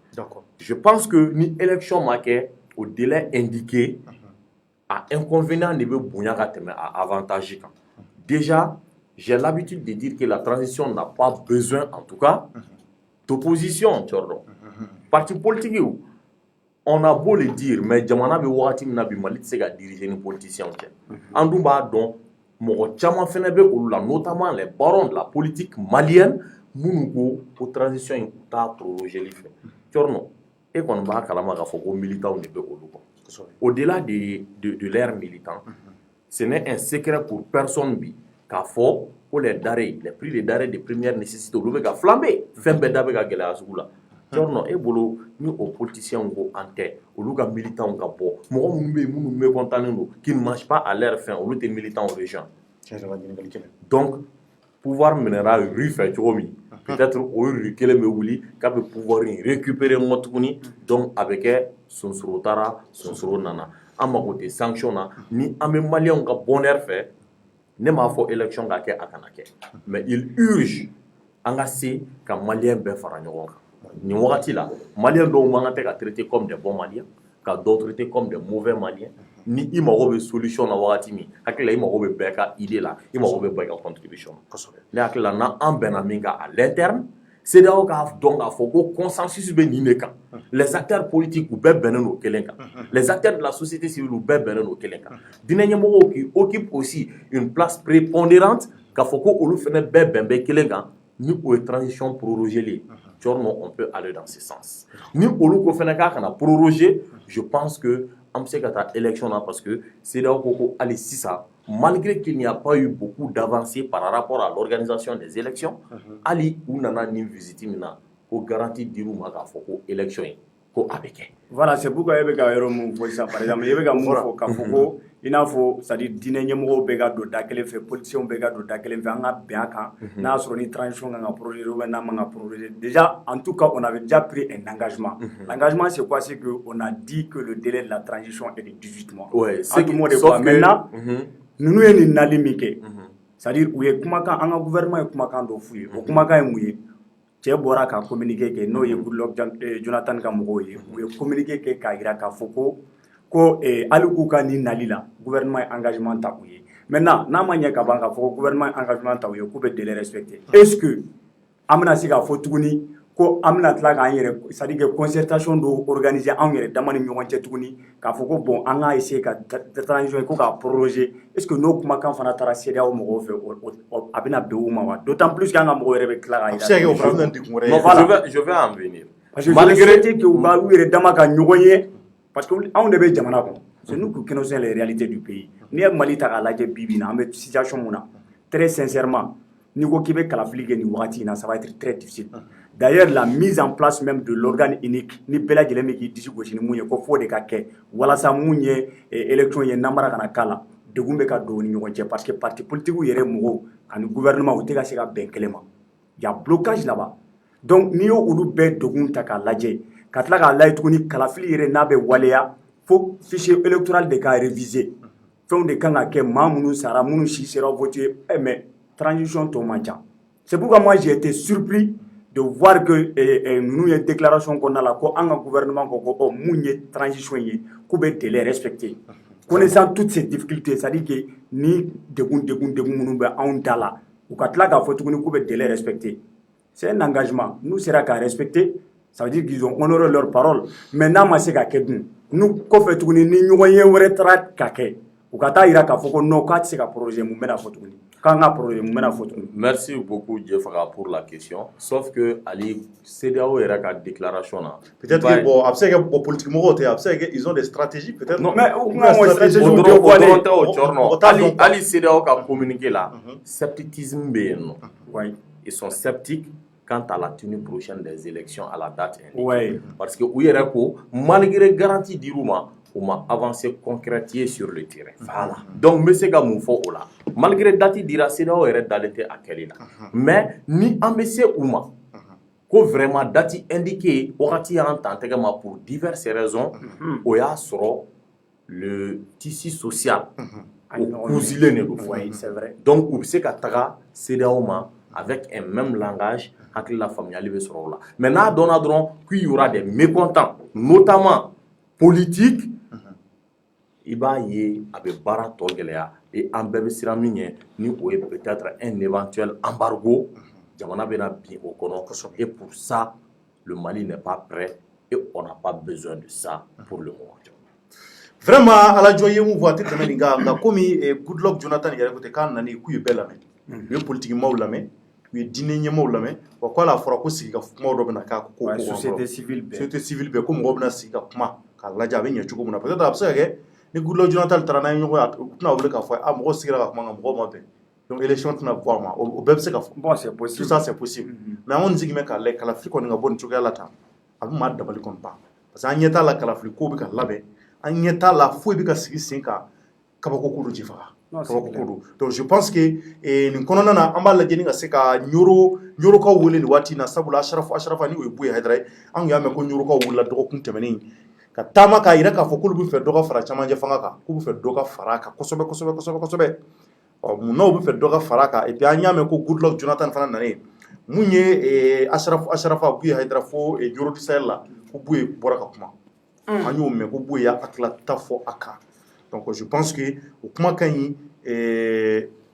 Je pense que ni élection ma kɛ au délai indiqué a inconvénient de bɛ bonya ka tɛmɛ a avantage kan. Déjà j'ai l'habitude de dire que la transition n'a pas besoin en tout cas d'opposition Tchorno. Parti politique on a beau le dire mais jamana bɛ wagati min na bi Mali tɛ se ka diriger ni politiciens tɛ. An dun b'a dɔn mɔgɔ caman fana bɛ olu la notamment les barons de la politique malienne minnu ko transition in t'a prolongeli fɛ Thierno e kɔni b'a kalama k'a fɔ ko militants de bɛ olu kɔ au-delà de l'ère militant ce n'est un secret pour personne bi k'a fɔ ko les prix des denrées de première nécessité olu bɛ ka flamber fɛn bɛɛ da bɛ ka gɛlɛya sugu la Thierno e bolo ni o politiciens ko an tɛ olu ka militants ka bɔ mɔgɔ minnu bɛ yen minnu mécontents don qui ne mangent pas à leur faim olu tɛ militants au région donc pouvoir minɛra rue fɛ cogo min peut-être o rue kelen bɛ wuli k'a bɛ pouvoir in récupérer nkɔ tuguni donc a bɛ kɛ sonsoro taara sonsoro nana an mago tɛ sanction na ni an bɛ maliyɛnw ka bonheur fɛ ne m'a fɔ élection ka kɛ a kana kɛ mais il urge an ka se ka maliyɛn bɛɛ fara ɲɔgɔn kan nin wagati la maliyɛn dɔw man kan tɛ ka traiter comme des bons maliens ka dɔw traiter comme des mauvais maliens ni i mago bɛ solution na wagati min hakili la i mago bɛ bɛɛ ka idée la i mago bɛ bɛɛ ka contribution ne hakili la n'an bɛnna min kan à l'interne CEDEAO k'a dɔn k'a fɔ ko consensus bɛ nin de kan les acteurs politiques u bɛɛ bɛnnen don kelen kan les acteurs de la société civile u bɛɛ bɛnnen don kelen kan diinɛ ɲɛmɔgɔw qui occupent aussi une place prépondérante k'a fɔ ko olu fana bɛɛ bɛn bɛ kelen kan ni o ye transition prorogée Thierno on peut aller dans ce sens ni olu ko fana k'a kana proroger je pense que an bɛ se ka taa élection na parce que CEDEAO ko ko hali sisan malgré qu'il n'y a pas eu beaucoup d'avancées par rapport à l'organisation des élections hali u nana nin visite min na ko garantie dir'u ma k'a fɔ ko élection in ko a bɛ kɛ voilà c'est pourquoi e bɛ ka yɔrɔ mun fɔ sisan par exemple e bɛ ka mun fɔ k'a fɔ ko i n'a fɔ c'est à dire diinɛ ɲɛmɔgɔw bɛ ka don da kelen fɛ politiciens bɛ ka don da kelen fɛ an ka bɛn a kan n'a y'a sɔrɔ ni transition kan ka prolonger ou bien n'a man ka prolonger déjà en tout cas on avait déjà pris un engagement l'engagement c'est quoi c'est que on a dit que le délai de la transition est de 18 mois ouais c'est tout le monde est quoi maintenant ninnu ye nin nali min kɛ c'est à dire u ye kumakan an ka gouvernement ye kumakan dɔ f'u ye o kumakan ye mun ye cɛ bɔra ka communiqué kɛ n'o ye Goodluck Jonathan ka mɔgɔw ye u ye communiqué kɛ k'a jira k'a fɔ ko hali k'u ka nin nali la gouvernement ye engagement ta u ye maintenant n'a ma ɲɛ ka ban k'a fɔ ko gouvernement ye engagement ta u ye k'u bɛ délai respecté est-ce que an bɛna se k'a fɔ tuguni ko an bɛna tila k'an yɛrɛ c'est à dire que concertation dɔw organiser anw yɛrɛ dama ni ɲɔgɔn cɛ tuguni k'a fɔ ko bon an k'a essayer ka transition ko k'a proroger est-ce que n'o kumakan fana taara CEDEAO mɔgɔw fɛ a bɛna bɛn u ma wa d'autant plus qu'an ka mɔgɔw yɛrɛ bɛ tila k'a yira je vais en venir parce que malgré que u ka u yɛrɛ dama ka ɲɔgɔn ye parce que anw de bɛ jamana kɔnɔ c'est nous qui connaissons les réalités du pays n'i ye Mali ta k'a lajɛ bi bi in na an bɛ situation mun na très sincèrement n'i ko k'i bɛ kalafili kɛ nin wagati in na ça va être très difficile d'ailleurs la mise en place même de l'organe unique ni bɛɛ lajɛlen bɛ k'i disi gosi ni mun ye ko fo de ka kɛ walasa mun ye élection ye n'an bara kana k'a la degun bɛ ka don u ni ɲɔgɔn cɛ parce que parti politique yɛrɛ mɔgɔw ani gouvernement u tɛ ka se ka bɛn kelen ma il y a blocage là-bas donc n'i y'o olu bɛɛ degun ta k'a lajɛ ka tila k'a lajɛ tuguni kalafili yɛrɛ n'a bɛ waleya fo fichier électoral de ka réviser fɛnw de kan ka kɛ maa minnu sara minnu si sera voter mais transition tɔ man ca c'est pourquoi moi j'ai été surpris de voir que nous y a déclaration qu'on a là ko an ka gouvernement ko mun ye transition ye k'u bɛ délai respecté connaissant toutes ces difficultés c'est à dire que ni degun minnu bɛ anw da la u ka tila k'a fɔ tuguni k'u bɛ délai respecté c'est un engagement nous sera qu'à respecter ça veut dire qu'ils ont honoré leur parole mais n'a ma se ka kɛ dun nous kɔfɛ tuguni ni ɲɔgɔn ye wɛrɛ taara ka kɛ u ka taa yira k'a fɔ ko non k'a tɛ se ka projet mun bɛna fɔ tuguni Merci beaucoup, Jeffra, pour la question. Sauf que Ali CEDEAO est la déclaration là. Peut-être que bon, après que politiquement, ils ont des stratégies peut-être. Non, mais Ali CEDEAO a communiqué là. Scepticisme bien. Oui. Ils sont sceptiques quant à la tenue prochaine des élections à la date indiquée. Oui. Parce que malgré garantie d'Irouma, on m'a avancé concrétisé sur le terrain. Voilà. Donc, M. Gamoufo, malgré dati dira CEDEAO est d'aller à Kelina. Mais, ni en M. Ouma, que vraiment dati indiqué, orati en tant pour diverses raisons, on a sur le tissu social. Oui, c'est vrai. Donc, on sait qu'à Taga, CEDEAO avec un même langage, avec la famille, là. Maintenant, qu'il y aura des mécontents, notamment politiques. Il va y avoir et en bébé ni peut-être un éventuel embargo et pour ça le Mali n'est pas prêt et on n'a pas besoin de ça pour le moment. Vraiment à la joie vous voyez que les gars comme Goodluck Jonathan il y a côté quand nani ku belle mais le politiquement la mais u ye diinɛ ɲɛmaaw lamɛn wa ko ala fɔra ko sigi ka kuma dɔ bɛna k'a ko société civile bɛɛ ko mɔgɔw bɛna sigi ka kuma k'a lajɛ a bɛ ɲɛ cogo min na peut-être a bɛ se ka kɛ ni Goodluck Jonathan taara n'a ye ɲɔgɔn ye u tɛna wele k'a fɔ mɔgɔw sigira ka kuma nka mɔgɔw ma bɛn donc élection tɛna bɔ a ma o bɛɛ bɛ se ka fɔ bon c'est possible tout ça c'est possible mais an kɔni sigi bɛ k'a lajɛ kalafili kɔni ka bɔ nin cogoya la tan a bɛ maa dabali kɔni ban parce que an ɲɛ t'a la kalafili ko bɛ ka labɛn an ɲɛ t'a la foyi bɛ ka sigi sen kan kabako ko don jifaga kabako ko don donc je pense que nin kɔnɔna na an b'a lajɛ ni ka se ka ɲorokaw wele nin waati in na sabula Asharafa ni o ye Buye Haidara ye an y'a mɛn ko ɲorokaw wulila dɔgɔkun tɛmɛnen ka taama k'a yira k'a fɔ k'olu bɛ fɛ dɔ ka fara camancɛ fanga kan k'u bɛ fɛ dɔ ka fara a kan kosɛbɛ mun n'u bɛ fɛ dɔ ka fara a kan et puis an y'a mɛn ko Goodluck Jonathan fana nanen mun ye Asharafa Buye Haidara fo Yoro du Sahel la ko Buye bɔra ka kuma an y'o mɛn ko Buye y'a hakilata fɔ a kan donc je pense que o kuma ka ɲi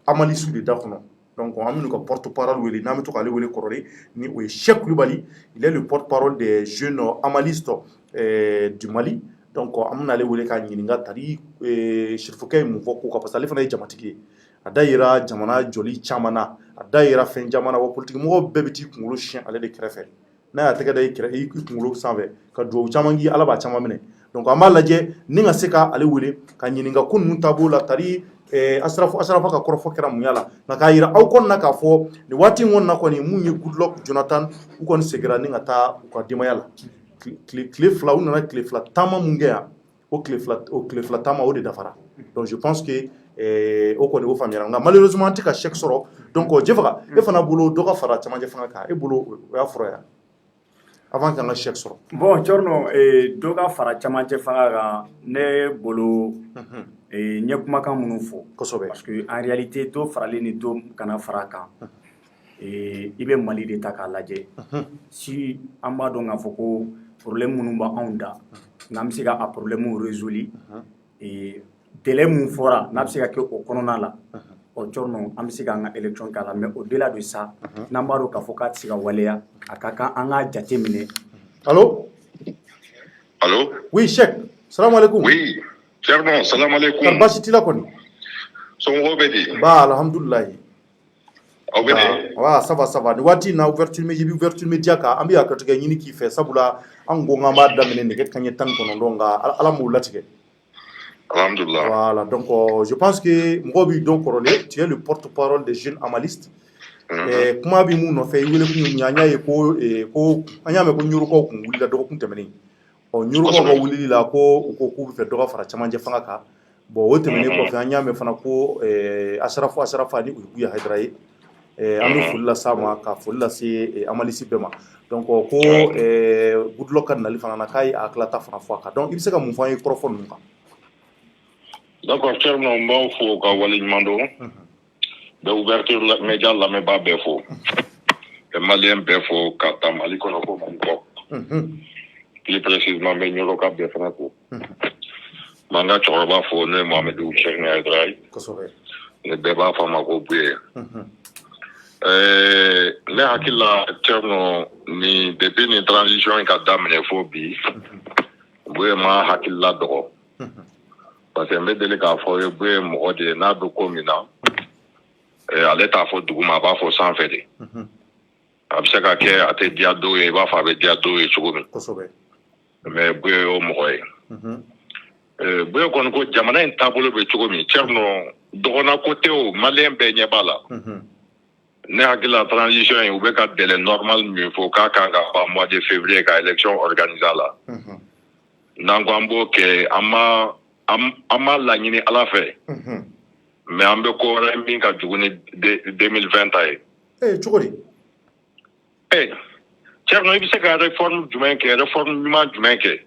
Amalisiw de da kɔnɔ donc an bɛ n'u ka porte-parole wele n'an bɛ to k'ale wele kɔrɔlen ni o ye Cheikh Kulibali il est le porte-parole des jeunes amalistes du Mali donc an bɛ n'ale wele k'a ɲininka tari Serifukɛ ye mun fɔ ko kan parce que ale fana ye jamatigi ye a da yira jamana jɔli caman na a da yira fɛn caman na wa politique mɔgɔw bɛɛ bɛ t'i kunkolo siɲɛ ale de kɛrɛfɛ n'a y'a tɛgɛ da i kunkolo sanfɛ ka duwawu caman k'i ala b'a caman minɛ donc an b'a lajɛ ni ka se ka ale wele ka ɲininka ko ninnu taabolo la tari Asharafa ka kɔrɔfɔ kɛra mun la nka k'a yira aw kɔni na k'a fɔ nin waati in kɔni na kɔni mun ye Goodluck Jonathan u kɔni seginna ni ka taa u ka denbaya la tile fila u nana tile fila taama mun kɛ yan o tile fila taama o de dafara donc je pense que o kɔni o faamuyara nka malheureusement an tɛ ka chèque sɔrɔ donc Jefaga e fana bolo dɔ ka fara camancɛ fanga kan e bolo o y'a fɔra yan avant k'an ka chèque sɔrɔ bon Thierno dɔ ka fara camancɛ fanga kan ne bolo n ye kumakan minnu fɔ kosɛbɛ parce que en réalité dɔ faralen ni dɔ kana fara kan i bɛ Mali de ta k'a lajɛ si an b'a dɔn k'a fɔ ko problème minnu b'anw da n'an bɛ se ka a problème résoudre délai mun fɔra n'a bɛ se ka kɛ o kɔnɔna la Thierno an bɛ se k'an ka élection k'a la mais au-delà de ça n'an b'a dɔn k'a fɔ k'a tɛ se ka waleya a ka kan an k'a jate minɛ. Allô? Oui, Cheikh. Salam alaikum. Oui. Thierno, salam alaikum. Kar basi t'i la kɔni? Somɔgɔw bɛ di? Ba alhamdulilayi. Aw bɛ di? Wa ça va ni waati in na ouverture média kan an bɛ hakɛto kɛ ɲini k'i fɛ sabula an ko k'an b'a daminɛ nɛgɛ kanɲɛ 19 nka ala m'o latigɛ. Alhamdulillah. Voilà, donc je pense que mɔgɔw b'i dɔn kɔrɔlen tu es le porte-parole des jeunes amalistes. Kuma bɛ mun nɔfɛ i wele kun ye mun ye an y'a ye ko an y'a mɛn ko ɲorokaw kun wulila dɔgɔkun tɛmɛnen ɲorokaw ka wulili la ko u ko k'u bɛ fɛ dɔ ka fara camancɛ fanga kan bon o tɛmɛnen kɔfɛ an y'a mɛn fana ko Asharafa ni o ye Buye Haidara ye an bɛ foli lase a ma ka foli lase Amalisi bɛɛ ma donc ko Goodluck ka nali fana na k'a ye a hakilata fana fɔ a kan donc i bɛ se ka mun fɔ an ye kɔrɔfɔ ninnu kan. D'accord, Thierno, n b'aw fo ka waleɲuman dɔn bɛ ouverture média lamɛnbaa bɛɛ fo ka maliyɛn bɛɛ fo ka ta Mali kɔnɔ ko Mali kɔ plus précisément n bɛ ɲoroka bɛɛ fana fo n b'an ka cɛkɔrɔba fo n'o ye Mohamɛdi Cheikh Haidara ye ne bɛɛ b'a fɔ a ma ko Buye ne hakili la Thierno ni depuis ni transition in ka daminɛ fo bi Buye ma hakili la dɔgɔ parce que n bɛ deli k'a fɔ ye Buye mɔgɔ de ye n'a bɛ ko min na ale t'a fɔ duguma a b'a fɔ sanfɛ de a bɛ se ka kɛ a tɛ diya dɔw ye i b'a fɔ a bɛ diya dɔw ye cogo min mais Buye y'o mɔgɔ ye Buye kɔni ko jamana in taabolo bɛ cogo min Thierno dɔgɔna ko tɛ o maliyɛn bɛɛ ɲɛ b'a la ne hakili la transition in u bɛ ka délai normal min fɔ k'a kan ka ban mois de février ka élection organiser a la n'an ko an b'o kɛ an ma laɲini ala fɛ mais an bɛ ko wɛrɛ min ka jugu ni 2020 ta ye. Cogo di? Thierno i bɛ se ka réforme jumɛn kɛ réforme ɲuman jumɛn kɛ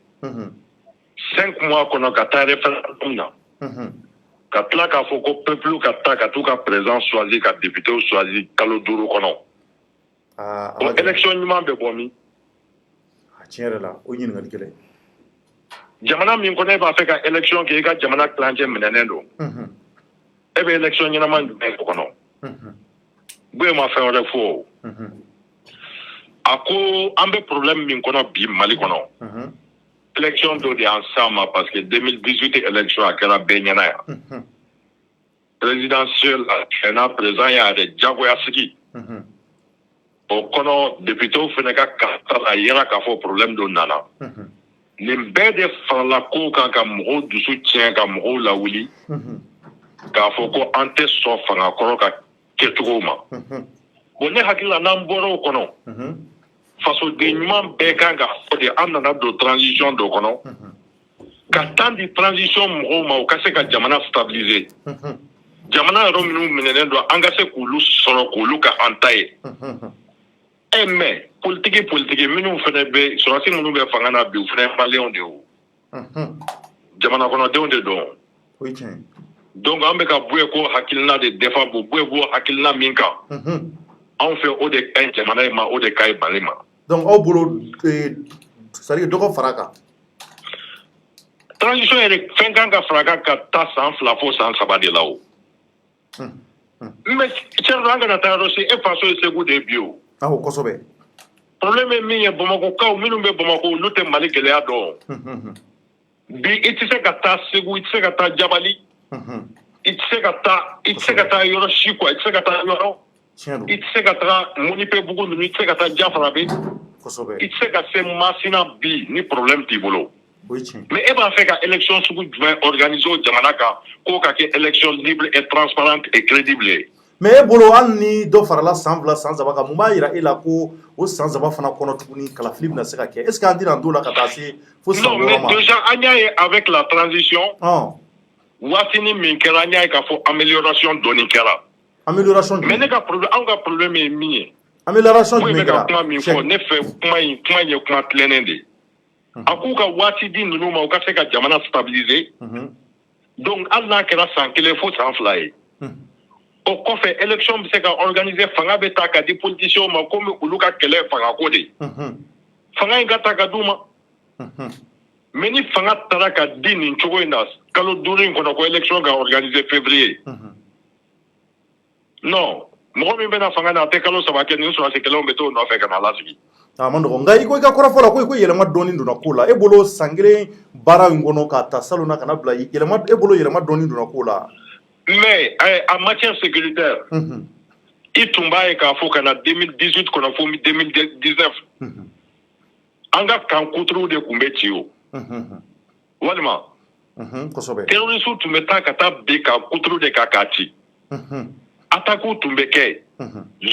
5 mois kɔnɔ ka taa référendum na ka tila k'a fɔ ko peuple ka taa ka t'u ka président choisir ka député choisir kalo 5 kɔnɔ o élection ɲuman bɛ bɔ min? Tiɲɛ yɛrɛ la o ɲininkali gɛlɛn. Jamana min kɔnɔ e b'a fɛ ka élection kɛ i ka jamana tilancɛ minɛnen don e bɛ élection ɲɛnama jumɛn o kɔnɔ Buye ma fɛn wɛrɛ fɔ o a ko an bɛ problème min kɔnɔ bi Mali kɔnɔ élection dɔ de y'an s'a ma parce que 2018 élection a kɛra bɛɛ ɲɛna yan présidentielle a tiɲɛna président y'a yɛrɛ jagoya sigi o kono député fene ka kala yera ka fo problème do nana nin bɛɛ de farala ko kan ka mɔgɔw dusu tiɲɛ ka mɔgɔw lawuli k'a fɔ ko an tɛ sɔn fanga kɔrɔ ka kɛcogow ma bon ne hakili la n'an bɔra o kɔnɔ fasoden ɲuman bɛɛ kan ka fɔ de an nana don transition dɔ kɔnɔ ka temps di transition mɔgɔw ma u ka se ka jamana stabiliser jamana yɔrɔ minnu minɛnen don an ka se k'olu sɔrɔ k'olu ka an ta ye mais politique minnu fana bɛ sɔrɔsi minnu bɛ fanga na bi u fana ye maliyɛnw de ye o jamana kɔnɔdenw de don donc an bɛ ka bɔ yen ko hakilina de defa bɔ bɔ hakilina min kan anw fɛ o de ka ɲi jamana in ma o de ka ɲi Mali ma donc aw bolo c'est-à-dire dɔgɔ fara kan transition yɛrɛ fɛn kan ka fara kan ka taa san 2 fo san 3 de la o mais cɛn an kana taa yɔrɔ si e faso ye Segu de ye bi o awɔ kosɛbɛ problème ye min ye Bamakokaw minnu bɛ Bamako olu tɛ Mali gɛlɛya dɔn bi i tɛ se ka taa Segu i tɛ se ka taa Jabali i tɛ se ka taa yɔrɔ si quoi i tɛ se ka taa yɔrɔ i tɛ se ka taa Monipebugu ninnu i tɛ se ka taa Jafarabe i tɛ se ka se Masina bi ni problème t'i bolo mais e b'a fɛ ka élection sugu jumɛn organiser o jamana kan k'o ka kɛ élection libre et transparente et crédible ye mais e bolo hali ni dɔ farala san 2 san 3 kan mun b'a yira e la ko o san 3 fana kɔnɔ tuguni kalafili bɛna se ka kɛ est ce que an tɛna t'o la ka taa se fo san 6 ma non mais déjà an y'a ye avec la transition waatini min kɛra an y'a ye k'a fɔ amélioration dɔɔni kɛra amélioration mais ne ka problème anw ka problème ye min ye amélioration jumɛn kɛra kuma min fɔ ne fɛ kuma in ye kuma tilennen de a k'u ka waati di ninnu ma u ka se ka jamana stabiliser donc hali n'a kɛra san 1 fo san 2 ye o kɔfɛ élection bɛ se ka organiser fanga bɛ ta ka di politiciens ma komi olu ka kɛlɛ fanga ko de fanga in ka ta ka d'u ma mais ni fanga taara ka di nin cogo in na kalo 5 in kɔnɔ ko élection ka organiser février non mɔgɔ min bɛna fanga na a tɛ kalo 3 kɛ nin sɔrɔsi kɛlɛw bɛ t'o nɔfɛ ka na lasigi a ma nɔgɔn nka i ko i ka kɔrɔfɔ la ko yɛlɛma dɔɔni donna ko la e bolo san 1 baara in kɔnɔ ka ta salon na ka na bila yɛlɛma e bolo yɛlɛma dɔɔni donna ko la mais en matière sécuritaire i tun b'a ye k'a fɔ ka na 2018 kɔnɔ fo 2019 an ka kan kuturu de tun bɛ ci o walima terroriste tun bɛ taa ka taa bin ka kuturu de kan k'a ci attaque tun bɛ kɛ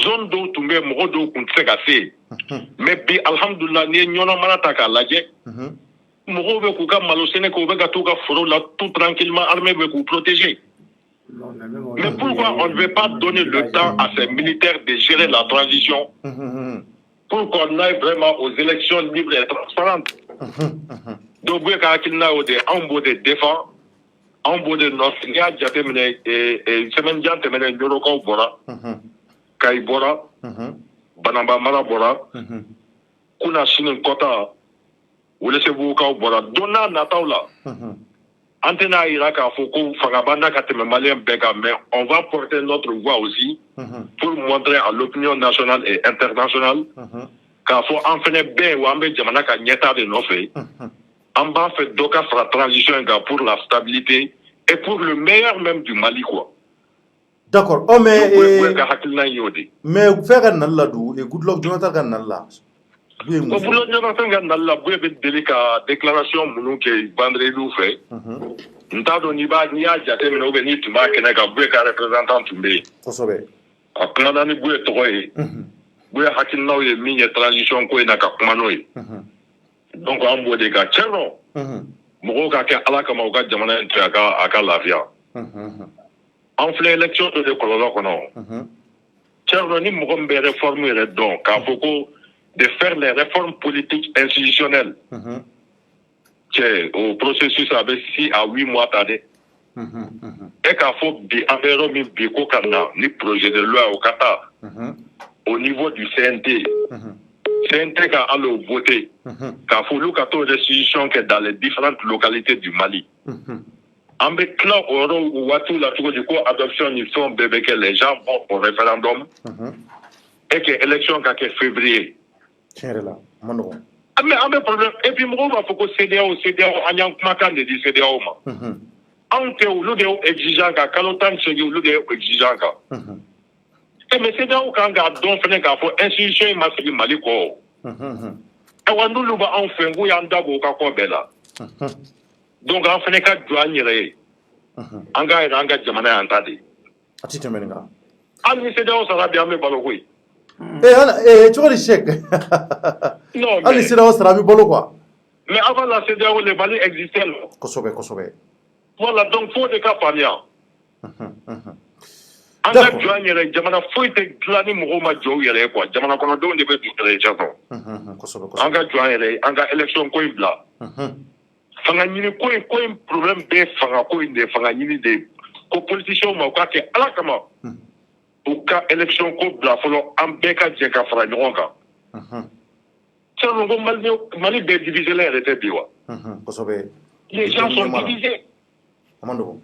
zone dɔw tun bɛ mɔgɔ dɔw tun tɛ se ka se mais bi alhamdulillah n'i ye ɲɔnɔ mara ta k'a lajɛ mɔgɔw bɛ k'u ka malo sɛnɛ kɛ u bɛ ka t'u ka foro la tout tranquillement armée bɛ k'u protéger. Mais pourquoi on ne veut pas donner le temps à ces militaires de gérer la transition pour qu'on aille vraiment aux élections libres et transparentes? Donc, vous avez un beau de défense, un beau de notre semaine jantemene Nyoroka Bora, Kaibora, Banamba Marabora, Kuna Sinin Kota, ou laissez-vous Bora, Donna Nataula. Antena Iraka Foko Fagabanda Katemalian Bega, mais on va porter notre voix aussi pour montrer à l'opinion nationale et internationale qu'il faut en faire bien ou en faire Jamanaka Nieta de nos faits. On va faire Doka sur la transition pour la stabilité et pour le meilleur même du Mali, quoi. D'accord. Oh, mais faire un naladou et good luck Jonathan Ganala. Jonathan Ganala, vous avez déclaration que vendredi fait. Ntado ni ba ni a jate mi no be ni tuma kene ka bu ka representant tumbe kosobe akana ni bu to yi bu hakin naw ye mi ye transition ko ina ka kuma no yi donc an bo de ka chero mo ka ke ala ka ma ka jamana entre aka lafiya en fait élection de kololo kono chero ni mo be réformer le don ka foko de faire les réformes politiques institutionnelles au processus avec 6 à 8 mois tardé. Et qu'il faut bien ni projet de loi au Qatar au niveau du CNT. CNT a allé voter. Qu'il faut le décision que dans les différentes localités du Mali. En clair, adoption, ils sont bébés que les gens vont au référendum. Et que l'élection est février. Mais un problème et puis moi va faut que CDAO anyang makan de CDAO ma on te ou le exigeant ka kalotan chegi ou le exigeant ka mais c'est là où quand on fait un institution ma sigi Mali ko e wandu ba en fait ngo ya ndago ka ko bela donc en fait ka douanier anga jamana antadi ati temenga ani c'est là où ça va bien me balo ko tu vois les chèques non ali c'est là où ça va bolo quoi mais avant la CEDEAO les Mali existait kosobe voilà donc faut des cas pariants anga douanier jamana foi te glani mo ma jo yele quoi jamana kono do ndebe du élection kosobe anga douanier anga élection ko ibla fanga nyini ko problème be fanga ko inde fanga nyini de ko politicien ma ko ke ala kama o ka élection ko bla folo ambeka je ka fara nyonga ça no Mali be diviser les était biwa kosobe les gens sont divisés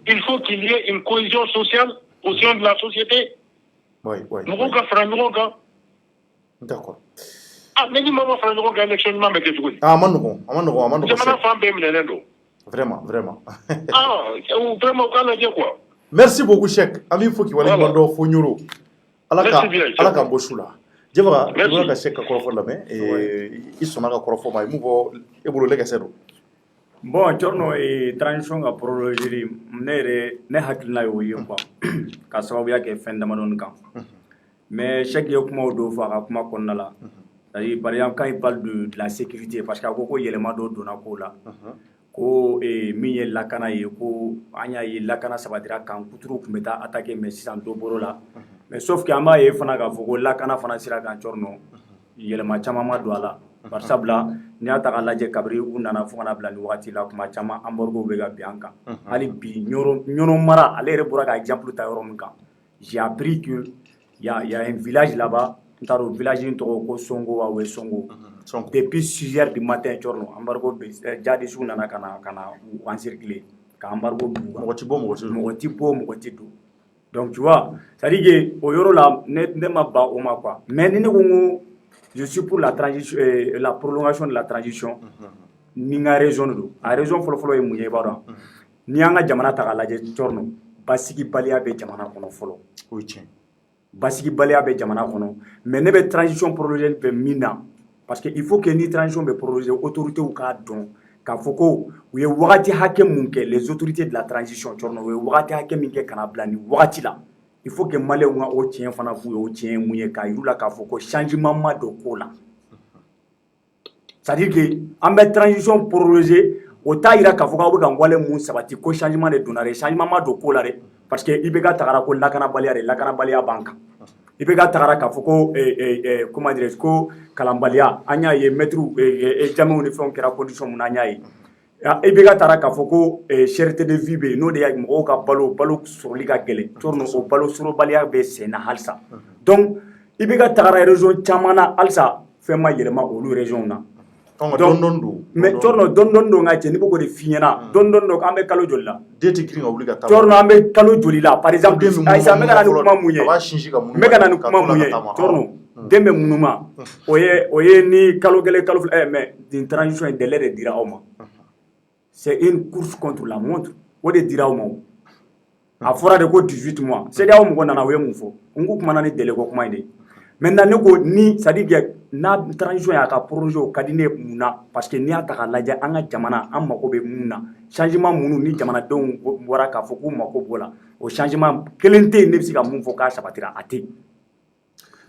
il faut qu'il y ait une cohésion sociale au sein de la société oui nous ka fara nyonga d'accord mais ni maman fara nyonga élection ma meke tuko amano jamana fambe mnenendo vraiment vraiment kana je quoi merci beaucoup Cheikh ami faut qu'il wala mando fo nyuro alaka boshula jeba ka Cheikh ka korofo la me isona ka korofo mai mubo ebulo lega sedo bon torno transition ga prologie ne hakilina yo quoi ka sababu yake fenda madon kan mais Cheikh yo kuma do fa ka kuma konna la c'est-à-dire par exemple quand il parle de la sécurité parce que ko yelema do dona ko la ko min ye lakana ye ko anya ye lakana sabatira kan kuturu kumeta attaquer mais sisan do boro la mais sauf que amba ye fana ka foko lakana fana sira kan chorno yelema chama ma do ala par sabla ni ata ka laje kabri u nana fo kana bla ni wakati la kuma chama amborgo be ga bianka ali bi nyoro mara ale re bora ka exemple ta yoro mun kan j'ai appris que il y a un village là-bas ntaro village into ko songo wa we songo depuis 6h du matin chorno embargo be jadi su nana kana en circuler ka embargo moti do donc tu vois ça dit que au yoro la ne ma ba o ma quoi mais ni ngo je suis pour la transition la prolongation de la transition ni nga raison do a raison folo e munye ba ni anga jamana ta la je chorno basiki balia be jamana kono folo basiki balia be jamana kono mais ne be transition prolongée be mina parce que il faut que ni transition be prolongée autorité ou ka don ka foko u ye wagati hake munke les autorités de la transition chorno u ye wagati hake minke kana blani wagati la il faut que malé nga o tien fana fu o tien munye ka yula ka foko changement ma do ko la c'est à dire que ambe transition prolongée o ta ira ka foko ka ngwale mun sabati ko changement de donare changement ma do ko la re parce que ibega tagara ko lakana balia banka ibega tagara ka foko comment dire ko kalambalia anya ye metru jamu ni fon kera condition mun anya ye ibega tagara ka foko cherté de vie be no de ya mo ka balo sur liga gele torno o balo sur balia be sena halsa donc ibega tagara région chamana halsa fait ma yelema o région na donc mais torno dondondo ngati ni boko de finyana dondondo ambe kalo jolla deti kringa obliga ta torno ambe kalo jolila par exemple aisa mega na kuma munye mega na kuma munye torno dembe munuma oye ni kalo gele kalo mais d'une transition de l'air dira oma c'est une course contre la montre o de dira oma a fora de ko 18 mois c'est là mo na we mufo ngu kuma na ni dele ko kuma ide maintenant ne ko ni ça dit que na transition ya ka projet o kadine muna parce que ni ata ka laja anga jamana am mako be muna changement munu ni jamana don wara ka foku mako bola o changement kelente ne bisika mun fo ka sabatira ati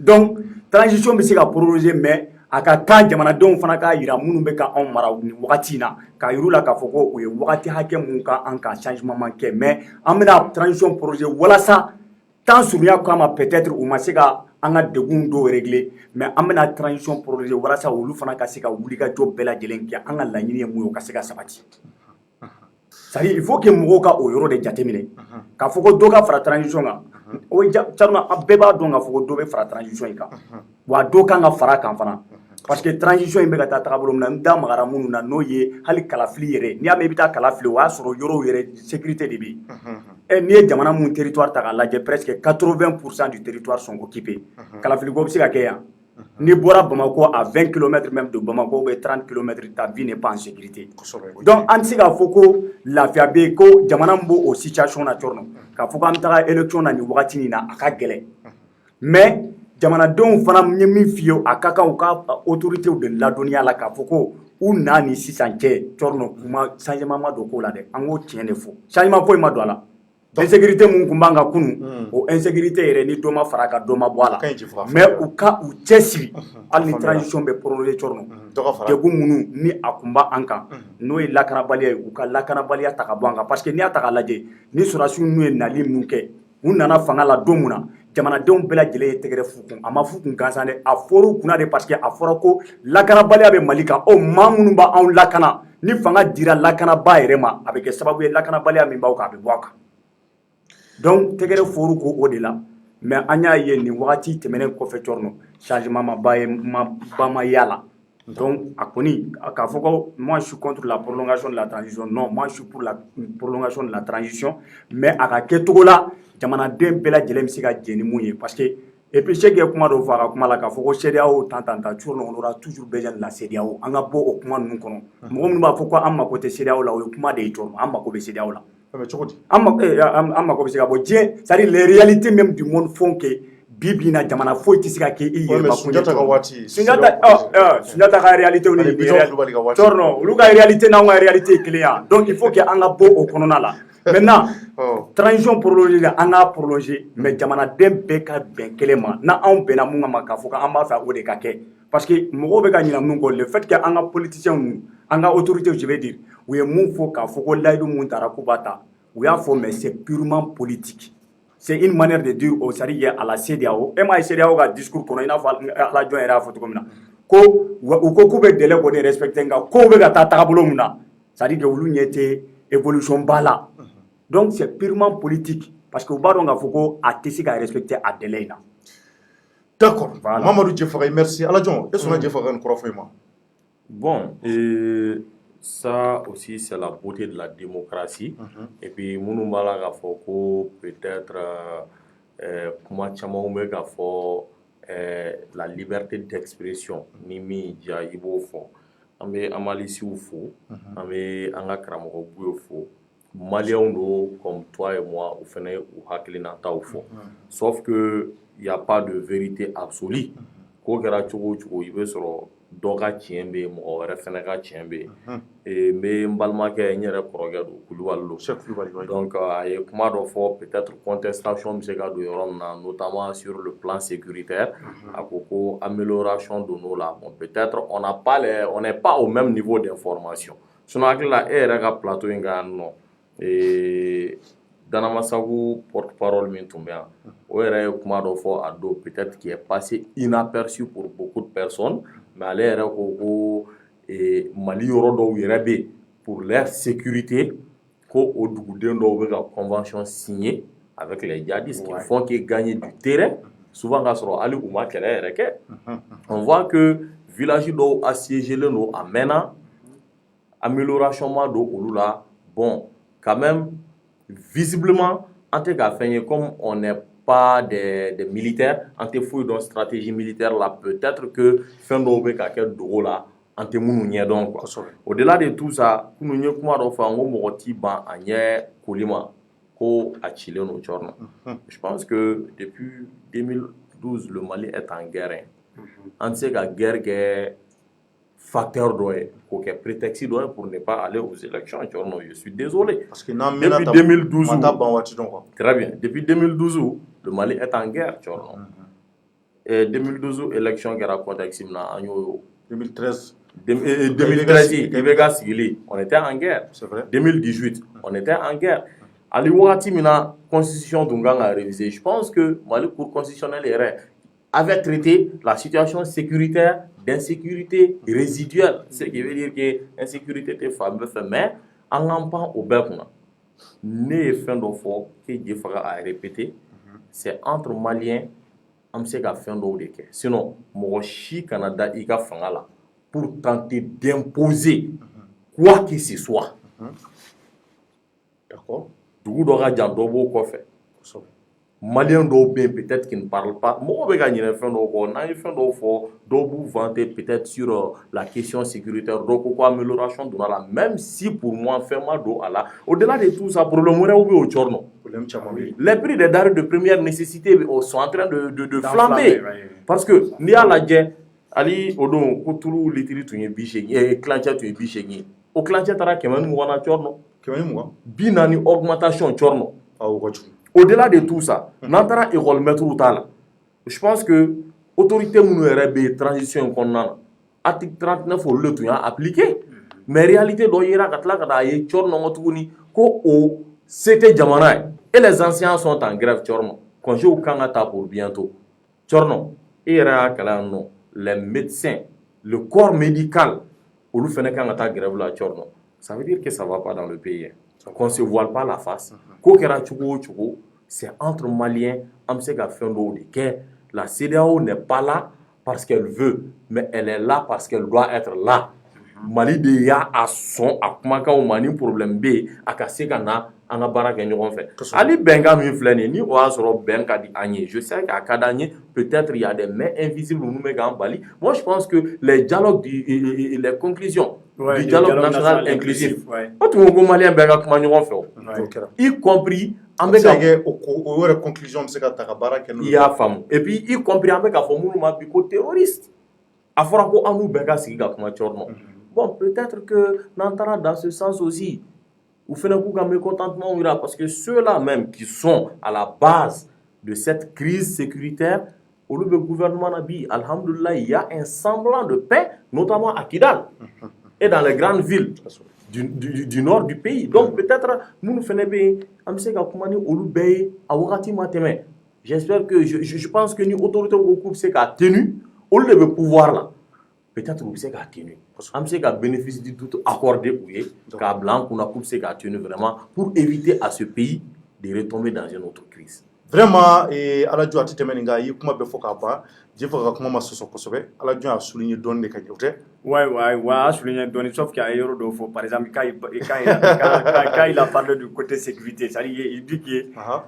donc transition be sika projet mais aka kan jamana don fana ka yira munu be ka on mara ni wakati na ka yirula ka foko o ye wakati hake mun ka an ka changement manqué mais amena transition projet wala sa tant souvenir comme peut-être ou masika anga degun do régler mais amena transition projet wala sa wulu fana ka sika wuli ka job bela jelen ki anga la nyini mu ka sika sabati ça il faut que mo ka o yoro de jatemine ka foko do ka fra transition ga o charna abeba do nga foko do be fra transition ka wa do ka nga fra kan fana parce que transition imbe ka ta tabolo na nda magara munu na noye hali kala fili yere ni ame bita kala fili wa soro yoro yere sécurité de bi et ni jamana mun territoire ta la presque 80% du territoire sont occupés kala fili go bi ka keya ni bora Bamako à 20 km même de Bamako ou 30 km ta vie n'est pas en sécurité donc antiga foko la fiabe ko jamana mbo o situation na chorno ka foko am ta élection na ni wakati ni na aka gele mais jamanadenw fana ye min f'i ye a ka kan u ka autorités de ladɔnniya la k'a fɔ ko u n'a ni sisan cɛ cɔrɔnɔ kuma changement ma don ko la dɛ an k'o tiɲɛ de fɔ changement foyi ma don a la insécurité mun tun b'an kan kunun o insécurité yɛrɛ ni dɔ ma fara a kan dɔ ma bɔ a la mais u ka u cɛsiri hali ni transition bɛ prolonger cɔrɔnɔ degun minnu ni a tun b'an kan n'o ye lakanabaliya ye u ka lakanabaliya ta ka bɔ an kan parce que n'i y'a ta k'a lajɛ ni sɔrɔdasiw n'u ye nali min kɛ u nana fanga la don min na jamanadenw bɛɛ lajɛlen ye tɛgɛrɛ fu kun a ma fu kun gansan dɛ a fɔra u kunna de parce que a fɔra ko lakanabaliya bɛ Mali kan maa minnu b'anw lakana ni fanga dira lakanaba yɛrɛ ma a bɛ kɛ sababu ye lakanabaliya min b'aw kan a bɛ bɔ a kan donc tɛgɛrɛ foru ko o de la mais an y'a ye nin wagati tɛmɛnen kɔfɛ cɔrɔnɔ changement ba ma y'a la donc a kɔni k'a fɔ ko moi je suis contre la prolongation de la transition non moi je suis pour la prolongation de la transition mais a ka kɛ cogo la jamanaden bɛɛ lajɛlen bɛ se ka jɛ ni mun ye parce que et puis Cheikh ye kuma dɔ fɔ a ka kuma la k'a fɔ ko CEDEAO tan toujours on aura toujours besoin de la CEDEAO an ka bɔ o kuma ninnu kɔnɔ mɔgɔ minnu b'a fɔ ko an mako tɛ CEDEAO la o ye kuma de ye cɔrɔnɔ an mako bɛ CEDEAO la an mako bɛ se ka bɔ diɲɛ c'est-à-dire les réalités même du monde font que bi na jamana foyi tɛ se ka kɛ i yɛrɛ bakun ye Sunjata ka réalité ni cɔrɔnɔ olu ka réalité n'anw ka réalité ye kelen ya donc il faut que an ka bɔ o kɔnɔna la maintenant transition prolongée la an k'a prolonger mais jamanaden bɛɛ ka bɛn kelen ma n'anw bɛnna mun kan ma k'a fɔ k'an b'a fɛ o de ka kɛ parce que mɔgɔw bɛ ka ɲinɛ mun kɔ le fait que an ka politiciens ninnu an ka autorités je vais dire u ye mun fɔ k'a fɔ ko layidu mun taara k'u b'a ta u y'a fɔ mais c'est purement politique c'est une manière de dire au c'est-à-dire à la CEDEAO et m'a CEDEAO ka discours kɔnɔ i n'a fɔ ala jɔn yɛrɛ y'a fɔ cogo min na ko u ko k'u bɛ délai kɔni respecter nka kow bɛ ka taa tagabolo mun na c'est-à-dire que olu ɲɛ tɛ évolution ba la donc c'est purement politique parce que u b'a dɔn k'a fɔ ko a tɛ se ka respecter a délai in na d'accord Mamadou Diefagaye merci ala jɔn e sɔnna Diefagaye nin kɔrɔ fɔ i ma bon ça aussi c'est la beauté de la démocratie et puis minnu b'a la k'a fɔ ko peut-être kuma camanw bɛ k'a fɔ la liberté d'expression ni min diya i b'o fɔ an bɛ analysiw fo an bɛ an ka karamɔgɔ Buyo fo Maliens do comme toi et moi ou fana u hakilinataw fɔ sauf que il y a pas de vérité absolue ko kɛra cogo o cogo i bɛ sɔrɔ dɔ ka tiɲɛ bɛ yen mɔgɔ wɛrɛ fana ka tiɲɛ bɛ yen n bɛ n balimakɛ n yɛrɛ kɔrɔkɛ don Kulibali don donc a ye kuma dɔ fɔ peut-être contestation bɛ se ka don yɔrɔ min na notamment sur le plan sécuritaire a ko amélioration donn'o la bon peut-être on n'est pas au même niveau d'information sinon hakili la e yɛrɛ ka plateau in kan yan nɔ Danamasago porte-parole min tun bɛ yan o yɛrɛ ye kuma dɔ fɔ a don peut-être qui est passé inaperçu pour beaucoup de personnes mais ale yɛrɛ ko Mali yɔrɔ dɔw yɛrɛ bɛ pour leur sécurité ko o duguden dɔw bɛ ka convention signer avec les djihadistes qui font qu'ils gagnent du terrain souvent k'a sɔrɔ hali u ma kɛlɛ yɛrɛ kɛ on voit que village dɔw assiégelen don a mɛnna amélioration ma don olu la bon quand même visiblement en tɛ k'a fɛn ye comme on n'est pas des militaires an tɛ foyi dɔn stratégie militaire la peut-être que fɛn dɔw bɛ ka kɛ dogo la an tɛ minnu ɲɛ dɔn quoi au-delà de tout ça kunun ye kuma dɔ fɔ n ko mɔgɔ t'i ban a ɲɛ koli ma ko a cilen don cɔrɔnɔ je pense que depuis 2012 le Mali est en guerre an tɛ se ka guerre kɛ facteur dɔ ye k'o kɛ prétexte dɔ ye pour ne pas aller aux élections cɔrɔnɔ je suis désolé parce que depuis 2012 très bien depuis 2012 le Mali est en guerre cɔrɔnɔ 2012 élection kɛra contexte min na an y'o 2013 IBK sigili on était en guerre 2018 on était en guerre hali wagati min na constitution tun kan ka réviser je pense que Mali cour constitutionnelle yɛrɛ avait traité la situation sécuritaire d'insécurité résiduelle, ce qui veut dire que l'insécurité est femme, mais en rampant au bec, ne fin de fois que Diefagaye a répété, c'est entre Maliens, on sait qu'à fin de cas. Sinon, mon Canada, il a fait là pour tenter d'imposer quoi que ce soit. D'accord. Du coup, on a dit qu'on fait. Maliens dɔw bɛ peut-être qui ne parlent pas mɔgɔ bɛ ka ɲinɛ fɛn dɔw kɔ n'an ye fɛn dɔw fɔ dɔw b'u vanter peut-être sur la question sécuritaire dɔw ko amélioration donna la même si pour moi fɛn ma don a la au-delà de tout ça problème wɛrɛw bɛ o cɔrɔ nɔ les prix des denrées de première nécessité sont en train de flamber parce que n'i y'a lajɛ hali o don ko tulu litiri tun ye 80 kilancɛ tun ye 80 o kilancɛ taara 120 na cɔrɔ nɔ 40 augmentation cɔrɔ nɔ au-delà de tout ça, n'an taara école maître t'a la. Je pense que autorité minnu yɛrɛ bɛ transition in kɔnɔna na article 39 olu de tun y'a appliqué mais réalité dɔ yera ka tila ka na a ye cɔrɔ nɔgɔ tuguni ko o se tɛ jamana ye et les anciens sont en grève cɔrɔ nɔ congéw kan ka ta pour bientôt cɔrɔ nɔ e yɛrɛ y'a kalan yan nɔ les médecins le corps médical olu fɛnɛ kan ka taa grève la cɔrɔ nɔ ça veut dire que ça va pas dans le pays qu'on se voile pas la face ko kɛra cogo o cogo c'est entre Maliens am se ka fɛn dɔw de kɛ la CEDEAO n'est pas là parce qu'elle veut mais elle est là parce qu'elle doit être là Mali de y'a a sɔn a kumakanw ma ni problème bɛ yen a ka se ka na an ka baara kɛ ɲɔgɔn fɛ hali bɛnkan min filɛ nin ye ni o y'a sɔrɔ bɛn ka di an ye je sais k'a ka d'an ye peut-être il y a des mains invisibles ninnu bɛ k'an bali moi je pense que les dialogues les conclusions du dialogue national inclusif o tun ko Malien bɛɛ ka kuma ɲɔgɔn fɛ o y compris an bɛ ka o yɛrɛ conclusion bɛ se ka ta ka baara kɛ n'o i y'a faamu et puis y compris an bɛ ka fɔ minnu ma bi ko terroriste a fɔra ko an n'u bɛɛ ka sigi ka kuma cɔrɔ nɔ bon peut-être que n'an taara dans ce sens aussi ou fɛnɛ k'u ka mécontentement yira parce que ceux-là même qui sont à la base de cette crise sécuritaire olu bɛ gouvernement na bi alhamdulillah il y a un semblant de paix notamment à Kidal et dans les grandes villes du nord du pays donc peut-être minnu fɛnɛ bɛ yen an bɛ se ka kuma ni olu bɛɛ ye a wagati ma tɛmɛ j'espère que je pense que ni autorité ko k'u bɛ se k'a tenu olu de bɛ pouvoir la peut-être u bɛ se k'a tenu an bɛ se ka bénéfice du doute accorder u ye k'a bila an kunna k'u bɛ se k'a tenu vraiment pour éviter à ce pays de retomber dans une autre crise. Vraiment Alajo a tɛ tɛmɛ nin kan a y'i kuma bɛɛ fɔ k'a ban Dieu ka kuma ma sɔsɔ kosɛbɛ Alajo a souligné dɔɔni de ka ɲɛ o tɛ ouais a souligné dɔɔni sauf qu'il y a yɔrɔ dɔ fɔ par exemple quand il a parlé du côté sécurité c'est-à-dire il dit que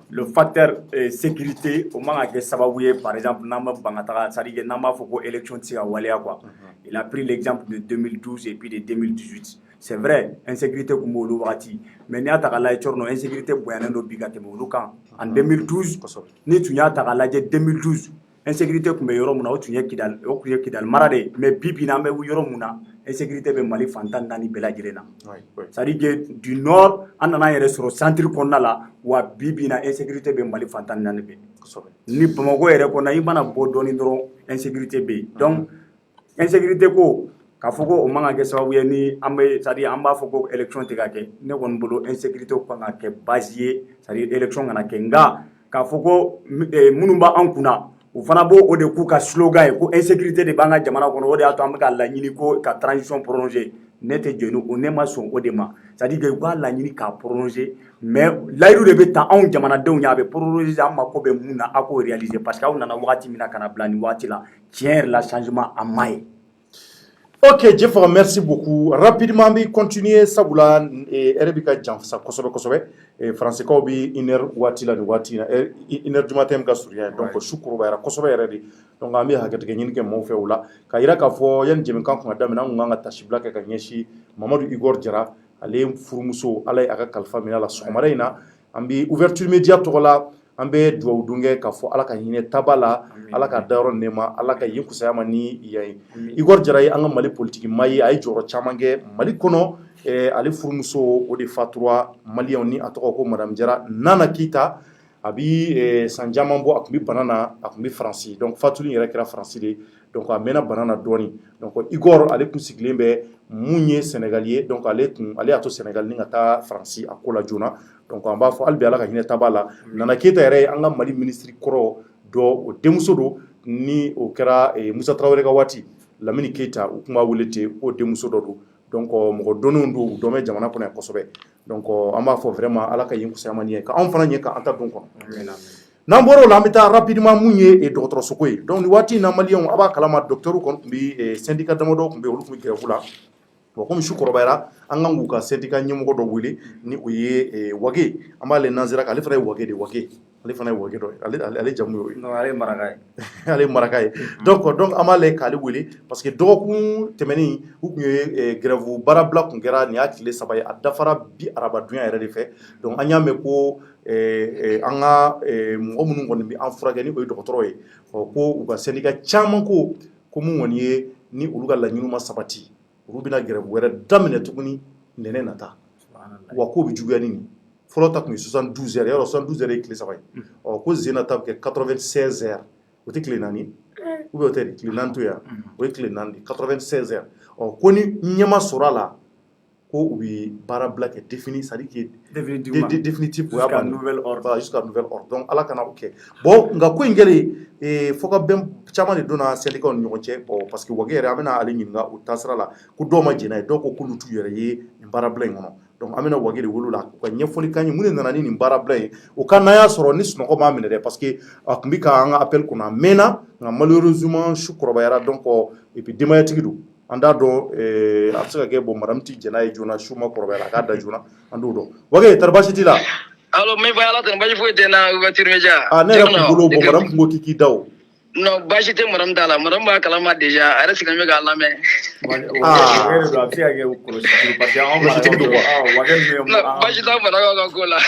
le facteur sécurité o man ka kɛ sababu ye par exemple n'an ma ban ka taga c'est-à-dire n'an b'a fɔ ko élection tɛ se ka waleya quoi il a pris l'exemple de 2012 et puis de 2018 c'est vrai insécurité tun b'olu wagati mais n'i y'a ta k'a lajɛ cɔrɔ nɔ insécurité bonyanen don bi ka tɛmɛ olu kan en 2012 ni tun y'a ta k'a lajɛ 2012 insécurité tun bɛ yɔrɔ min na o tun ye Kidal mara de ye mais bi bi in na an bɛ yɔrɔ min na insécurité bɛ Mali fan 14 bɛɛ lajɛlen na c'est-à-dire que du nord an nana an yɛrɛ sɔrɔ centre kɔnɔna la wa bi bi in na insécurité bɛ Mali fan 14 bɛɛ ni Bamakɔ yɛrɛ kɔnɔ i mana bɔ dɔɔni dɔrɔn insécurité bɛ yen donc insécurité ko k'a fɔ ko o man ka kɛ sababu ye ni an bɛ c'est-à-dire an b'a fɔ ko élection tɛ ka kɛ ne kɔni bolo insécurité kan ka kɛ base ye c'est-à-dire élection kana kɛ nka k'a fɔ ko minnu b'an kunna u fana b'o o de k'u ka slogan ye ko insécurité de b'an ka jamana kɔnɔ o de y'a to an bɛ ka laɲini ko ka transition prolonger ne tɛ jɛn o ne ma sɔn o de ma c'est-à-dire que u k'a laɲini k'a prolonger mais layidu de bɛ ta anw jamanadenw ye a bɛ prolonger an mako bɛ mun na a k'o réaliser parce que aw nana wagati min na ka na bila nin wagati la tiɲɛ yɛrɛ la changement a ma ye. Ok, Jeff, merci beaucoup. Rapidement, on continue sabula RB ka janfsa kosɛbɛ français kaw bi 1h waati la ni waati na 1h du matin ka surunya donc shukuru bayra kosɛbɛ yɛrɛ de donc an bɛ hakɛto kɛ ɲini kɛ maaw fɛ o la ka yira k'a fɔ yanni jɛmukan kun ka daminɛ an kun kan ka tasibila kɛ ka ɲɛsin Mamadu Igor Jara ale furumuso ala ye a ka kalifa minɛ a la sɔgɔmada in na an bɛ ouverture média tɔgɔ la an bɛ dugawu dun kɛ k'a fɔ ala ka hinɛ taba la ala ka dayɔrɔ nɛɛma ala ka yen kusaya ma ni yan ye Igor Jara ye an ka Mali politique maa ye a ye jɔyɔrɔ caman kɛ Mali kɔnɔ ale furumuso o de fatura Maliyɛnw ni a tɔgɔ ko Madame Jara Nana Keita a bi san caman bɔ a tun bɛ bana na a tun bɛ Faransi donc fatuli yɛrɛ kɛra Faransi de donc a mɛnna bana na dɔɔni donc Igor ale tun sigilen bɛ mun ye Sénégal ye donc ale y'a to Sénégal ni ka taa Faransi a ko la joona donc an b'a fɔ hali bi ala ka hinɛ taba la Nana Keita yɛrɛ ye an ka Mali ministre kɔrɔ dɔ o denmuso don ni o kɛra Musa Tarawele ka waati Lamini Keita u tun b'a wele ten k'o denmuso dɔ don donc mɔgɔ dɔnnenw don u dɔn bɛ jamana kɔnɔ yan kosɛbɛ donc an b'a fɔ vraiment ala ka yen kusaya ma ni ye k'anw fana ɲɛ k'an ta don kɔnɔ n'an bɔra o la an bɛ taa rapidement mun ye dɔgɔtɔrɔsoko ye donc ni waati in na Maliyɛnw a b'a kalama docteur kɔni tun bɛ syndicat damadɔ tun bɛ olu tun bɛ grève la bon comme su kɔrɔbayara an kan k'u ka syndicat ɲɛmɔgɔ dɔ wele ni o ye Wage an b'ale nazira ale fana ye Wage de Wage ale fana ye Wage dɔ ye ale jamu y'o ye non ale maraka ye ale maraka ye donc an b'ale k'ale wele parce que dɔgɔkun tɛmɛnen u tun ye grève baarabila kun kɛra nin y'a tile 3 ye a dafara bi arabadonya yɛrɛ de fɛ donc an y'a mɛn ko an ka mɔgɔ minnu kɔni bɛ an furakɛ ni o ye dɔgɔtɔrɔ ye ko u ka syndicat caman ko mun kɔni ye ni olu ka laɲiniw ma sabati olu bɛna grève wɛrɛ daminɛ tuguni nɛnɛ nata wa ko bɛ juguya ni nin fɔlɔ ta tun ye 72 heures yɔrɔ 72 heures ye tile 3 ye ko zena ta bɛ kɛ 96 heures o tɛ tile 4 ye ou bien o tɛ de tile 4 to yan o ye tile 4 de 96 heures ko ni ɲɛma sɔrɔ a la ko u bɛ baara bila kɛ défini c'est-à-dire que définitif o y'a ban jusqu'à nouvel ordre donc ala kana o kɛ bon nka ko in kɛlen fo ka bɛn caman de donna syndicat ni ɲɔgɔn cɛ parce que Wage yɛrɛ an bɛna ale ɲininka o taasira la ko dɔw ma jɛn n'a ye dɔw ko k'olu t'u yɛrɛ ye nin baara bila in kɔnɔ donc an bɛna Wage de wele la u ka ɲɛfɔli k'an ye mun de nana ni nin baara bila ye o ka n'an y'a sɔrɔ ni sunɔgɔ m'a minɛ dɛ parce que a tun bɛ k'an ka appel kɔnɔ a mɛnna nka malheureusement su kɔrɔbayara donc et puis denbayatigi don an t'a dɔn a bɛ se ka kɛ bon madame ti jɛn n'a ye joona su ma kɔrɔbayara a k'a da joona an t'o dɔn Wage tari baasi t'i la allo min fɔ ala tɛ baasi foyi tɛ na ouverture média ne yɛrɛ kun bolo bon madame kun ko k'i da o non baasi tɛ madame t'a la madame b'a kalama déjà a yɛrɛ sigilen bɛ k'a lamɛn Wage de don a bɛ se ka kɛ kɔlɔsitigi parce que anw kɔlɔsitigi don Wage min ye baasi t'a madame ka ko la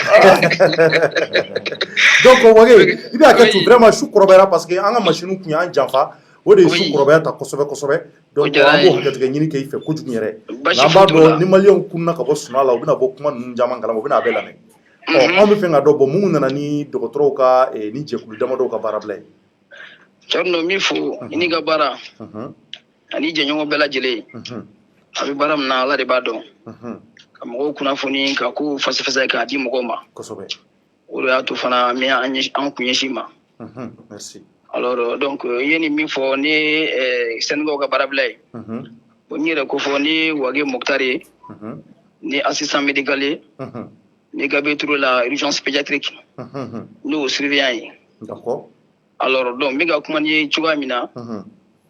donc Wage i bɛ hakɛ to vraiment su kɔrɔbayara parce que an ka machine kun y'an janfa o de ye su kɔrɔbaya ta kosɛbɛ kosɛbɛ donc an b'o hakɛtigɛ ɲini kɛ i fɛ kojugu yɛrɛ nka an b'a dɔn ni maliyɛnw kunna ka bɔ sunɔgɔ la u bɛna bɔ kuma ninnu caman kalama u bɛna a bɛɛ lamɛn anw bɛ fɛ ka dɔn bon mun nana ni dɔgɔtɔrɔw ka ni jɛkulu damadɔw ka baara bila ye cɛrno min fo i n'i ka baara ani jɛɲɔgɔn bɛɛ lajɛlen a bɛ baara min na ala de b'a dɔn ka mɔgɔw kunnafoni ka ko fasifasa k'a di mɔgɔw ma kosɛbɛ o de y'a to fana an kun ɲɛsin ma merci alors donc i ye nin min fɔ ni sɛnɛgaw ka baara bila ye bon n yɛrɛ ko fɔ ni Wage Moktar ye ni assistant médical ye ni Gabe Touré la urgence pédiatrique n'o surveillant ye d'accord alors donc n bɛ ka kuma ni ye cogoya min na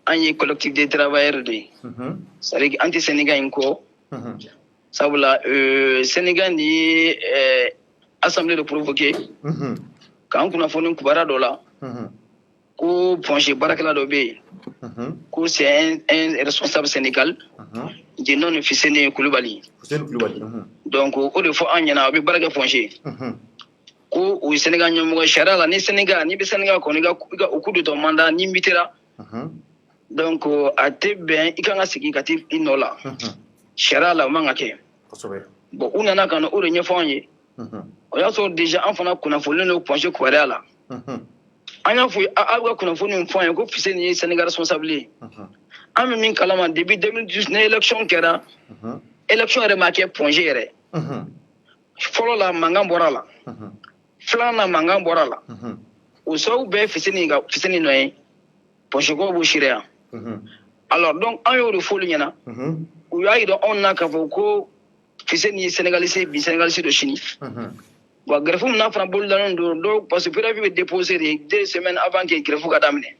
an ye collectif de travailleurs de ye c'est-à-dire an tɛ Sénégal in kɔ sabula Sénégal ni ye assemblée de provoquer k'an kunnafoni kibaruya dɔ la ko Ponché baarakɛla dɔ bɛ yen ko c'est un responsable syndical de nom de Fuseni Kulubali donc o de fɔ an ɲɛna a bɛ baara kɛ Ponché ko o ye Sénégal ɲɛmɔgɔ sariya la ni bɛ Sénégal kɔni i ka o coup de ton mandat ni mitera donc a tɛ bɛn i kan ka segin ka t'i nɔ la sariya la o man ka kɛ bon u nana ka na o de ɲɛfɔ an ye o y'a sɔrɔ déjà an fana kunnafonilen don Ponché kibaruya la an y'a fɔ aw ka kunnafoni fɔ an ye ko Fuseni ye Sénégal responsable ye an bɛ min kalama depuis 2012 ni élection kɛra élection yɛrɛ ma kɛ Ponché yɛrɛ fɔlɔ la mankan bɔra a la filanan na mankan bɔra a la o sababu bɛɛ Fuseni nɔ ye Ponchekaw b'o sariya alors donc an y'o de fɔ olu ɲɛna u y'a jira anw na k'a fɔ ko Fuseni ye Sénégaliste bi Sénégaliste dɔ sini wa greffe min n'a fana bolodalen don dɔw parce que préavis bɛ déposer de 2 semaines avant que greffe ka daminɛ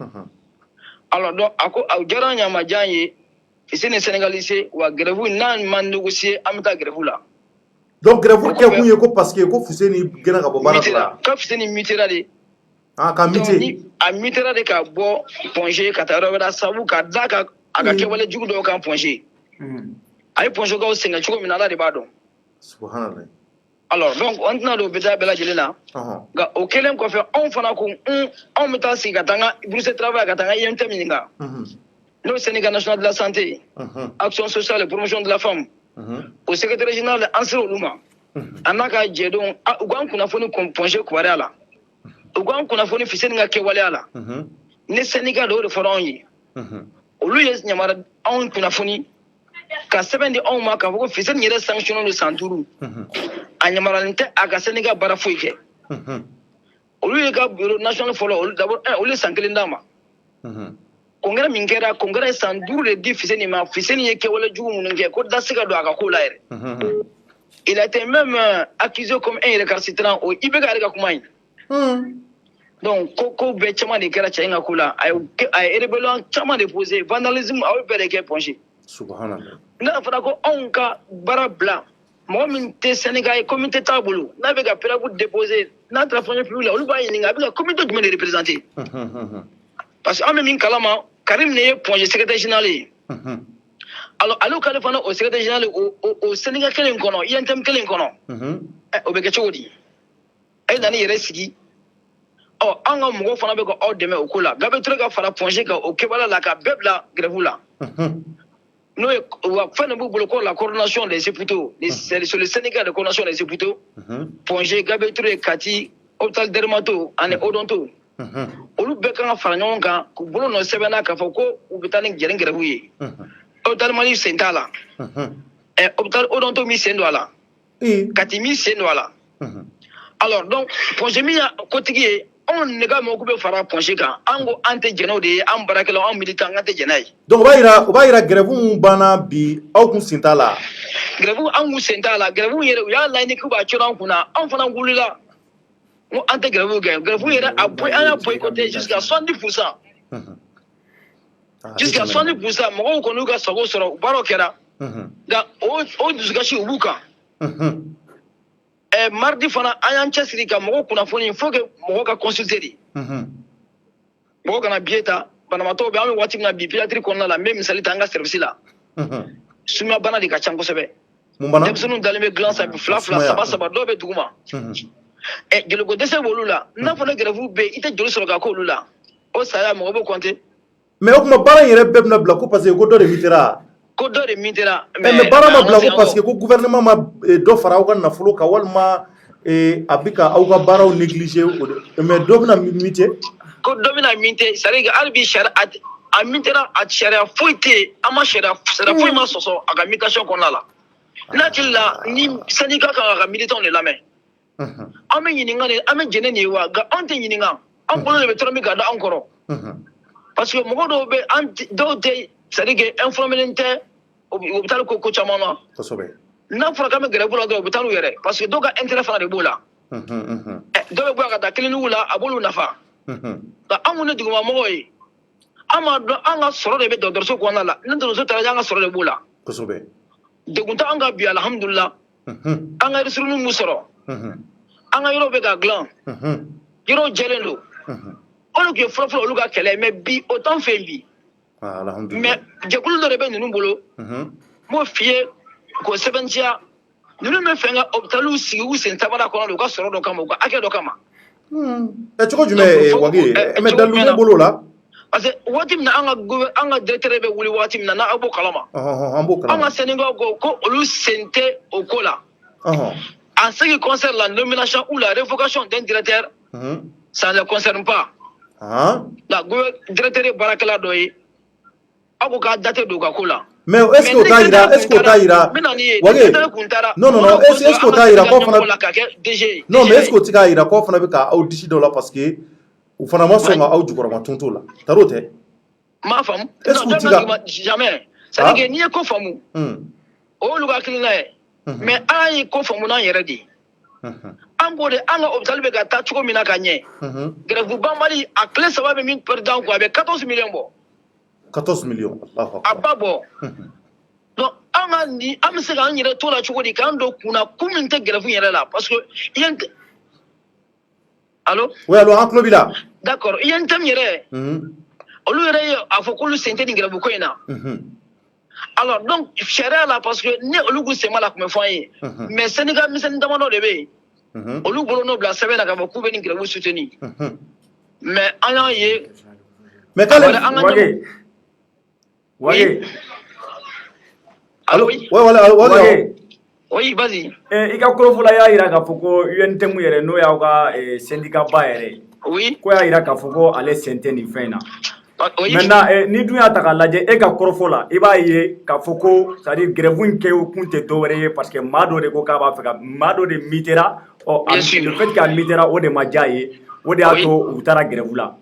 alors donc a ko a diyara an ye a ma diya an ye Fuseni ye Sénégaliste wa greffe n'a ma négocier an bɛ taa greffe la donc greffe kɛ kun ye ko parce que ko Fuseni gɛnna ka bɔ baara la ka Fuseni mitera de ka mite a mitera de ka bɔ Ponché ka taa yɔrɔ wɛrɛ sabu ka da ka a ka kɛwale jugu dɔw kan Ponché a ye Ponchekaw sɛgɛn cogo min na ala de b'a dɔn subhanallah alors donc an tɛna don bɛɛ bɛɛ lajɛlen na nka o kɛlen kɔfɛ anw fana ko anw bɛ taa sigi ka taa an ka bourse de travail ka taa an ka IMT ɲininka n'o syndicat national de la santé action sociale et promotion de la femme o secrétaire général an sera olu ma a n'a ka jɛdon u k'an kunnafoni Ponché kibaruya la u k'an kunnafoni Fuseni ka kɛwaleya la ni syndicat dɔw de fɔra anw ye olu ye ɲamara anw kunnafoni ka sɛbɛn di anw ma k'a fɔ ko Fuseni yɛrɛ sanctionné don san 5 a ɲamaralen tɛ a ka syndicat baara foyi kɛ olu ye ka bureau national fɔlɔ olu ye san 1 d'a ma congrès min kɛra congrès ye san 5 de di Fuseni ma Fuseni ye kɛwale jugu minnu kɛ ko da se ka don a ka ko la yɛrɛ il a été même accusé comme un récalcitrant o i bɛ ka yɛrɛ ka kuma in donc ko bɛɛ caman de kɛra cɛ in ka ko la a ye rébellion caman de posé vandalisme a y'o bɛɛ de kɛ Ponché subhanallah n'a fɔra ko anw ka baara bila mɔgɔ min tɛ Sénégal ye comité t'a bolo n'a bɛ ka préavis déposer n'a taara fonction publique la olu b'a ɲininka a bɛ ka comité jumɛn de représenter parce que an bɛ min kalama Karim ne ye Pongé secrétaire général ye alors ale k'ale fana o secrétaire général o Sénégal kelen kɔnɔ INTM kelen kɔnɔ o bɛ kɛ cogo di a ye na ni yɛrɛ sigi an ka mɔgɔw fana bɛ ka aw dɛmɛ o ko la Gabriel Touré ka fara Pongé kan o kɛwale la ka bɛɛ bila grève la n'o ye fɛn de b'u bolo ko la coordination des hôpitaux sur le syndicat de coordination des hôpitaux Pongé Gabriel Touré Kati hôpital Dermato ani Odonto olu bɛɛ kan ka fara ɲɔgɔn kan k'u bolo nɔ sɛbɛnna k'a fɔ ko u bɛ taa ni grève ye hôpital Mali sen t'a la hôpital Odonto mi sen don a la Kati mi sen don a la alors donc Pongé min y'a kotigi ye anw nɛgɛ mɔgɔw k'u bɛ fara Pongé kan an ko an tɛ jɛnɛw de ye an baarakɛlaw an militant an tɛ jɛnɛ ye donc o b'a yira grève mun banna bi aw kun sen t'a la grève an kun sen t'a la grève yɛrɛ u y'a laɲini k'u b'a cɔrɔ an kunna an fana wulila ko an tɛ grève kɛ grève yɛrɛ an y'a boycotté jusqu'à 70% jusqu'à 70% mɔgɔw kɔni y'u ka sago sɔrɔ baaraw kɛra nka o dusukasi u b'u kan mardi fana an y'an cɛsiri ka mɔgɔw kunnafoni il faut que mɔgɔw ka consulter de mɔgɔw kana billet ta banabaatɔw bɛ an bɛ waati min na bi pédiatrie kɔnɔna la n bɛ misali ta an ka service la sumaya bana de ka ca kosɛbɛ denmisɛnninw dalen bɛ gilan sanfɛ fila saba dɔw bɛ duguma joliko dɛsɛ b'olu la n'a fɔra grève bɛ yen i tɛ joli sɔrɔ ka k'olu la o saya mɔgɔ bɛ compter mais o kuma baara in yɛrɛ bɛɛ bɛna bila ko parce que ko dɔ de mitera ko dɔ de mitera mais baara ma bila ko parce que ko gouvernement ma dɔ fara aw ka nafolo kan walima a bɛ ka aw ka baaraw négliger mais dɔ bɛna mite ko dɔ bɛna mite c'est à dire que hali bi sariya a mitera a sariya foyi tɛ yen an ma sariya foyi ma sɔsɔ a ka mutation kɔnɔna la n'a hakili la ni syndicat kan ka militants de lamɛn an bɛ ɲininka de an bɛ jɛnɛ nin ye wa nka anw tɛ ɲininka an bolo de bɛ tɔrɔ min ka da an kɔrɔ parce que mɔgɔ dɔw bɛ an dɔw tɛ c'est à dire que informé tɛ u bɛ taa ko caman na n'a fɔra k'an bɛ grève la dɔrɔn u bɛ taa n'u yɛrɛ parce que dɔw ka intérêt fana de b'o la dɔw bɛ bɔ ka taa clinique la a b'olu nafa nka an kun ye dugumamɔgɔw ye an b'a dɔn an ka sɔrɔ de bɛ dɔgɔtɔrɔso kɔnɔna la ni dɔgɔtɔrɔso taara an ka sɔrɔ de b'o la degun tɛ an ka bi alhamdulila an ka ressources m'u sɔrɔ an ka yɔrɔ bɛ ka dilan yɔrɔ jɛlen don olu tun ye fɔlɔfɔlɔ olu ka kɛlɛ mais bi o t'an fɛ yen bi mais jɛkulu dɔ de bɛ ninnu bolo n b'o f'i ye k'o sɛbɛntiya ninnu bɛ fɛ ka hôpitaliw sigi u sen tabara kɔnɔ de u ka sɔrɔ dɔ kama u ka hakɛ dɔ kama cogo jumɛn Wage mais dalu bɛ bolo la parce que waati min na an ka directeur bɛ wuli waati min na n'a b'o kalama an ka Sénégal ko olu sen tɛ o ko la en ce qui concerne la nomination ou la révocation d'un directeur ça ne les concerne pas la directeur ye baarakɛla dɔ ye aw ko k'a date don u ka ko la mais est-ce que o t'a yira Wage non est-ce que o t'a yira k'aw fana non mais est-ce que o tɛ k'a yira k'aw fana bɛ ka aw disi dɔ la parce que u fana ma sɔn ka aw jukɔrɔma tonto la taro tɛ m'a faamu est-ce que u tɛ ka jamais c'est à dire que n'i ye ko faamu o y'olu ka hakilina ye mais an ye ko faamu n'an yɛrɛ de ye an b'o de an ka hôpital bɛ ka taa cogo min na ka ɲɛ grève banbali a tile 3 bɛ min perdre an kun a bɛ 14 millions bɔ 14 millions a ba bɔ donc an ka nin an bɛ se k'an yɛrɛ to la cogo di k'an don kunna ko min tɛ grève yɛrɛ la parce que allo oui allo an tulo b'i la d'accord INTM yɛrɛ olu yɛrɛ ye a fɔ k'olu sen tɛ nin grève ko in na alors donc sariya la parce que ni olu k'u sen b'a la tun bɛ fɔ an ye mais syndicat misɛnnin damadɔ de bɛ yen olu bolo n'o bila sɛbɛn na k'a fɔ k'u bɛ nin grève soutenir mais an y'a ye mais k'ale Wage allo Wage oui vas-y i ka kɔrɔfɔla y'a yira k'a fɔ ko UNTM yɛrɛ n'o y'aw ka syndicat ba yɛrɛ oui ko y'a yira k'a fɔ ko ale sen tɛ nin fɛn in na maintenant ni dun y'a ta k'a lajɛ e ka kɔrɔfɔ la i b'a ye k'a fɔ ko c'est à dire grève in kɛ kun tɛ dɔwɛrɛ ye parce que maa dɔ de ko k'a b'a fɛ ka maa dɔ de mitera le fait k'a mitera o de ma diya ye o de y'a to u taara grève la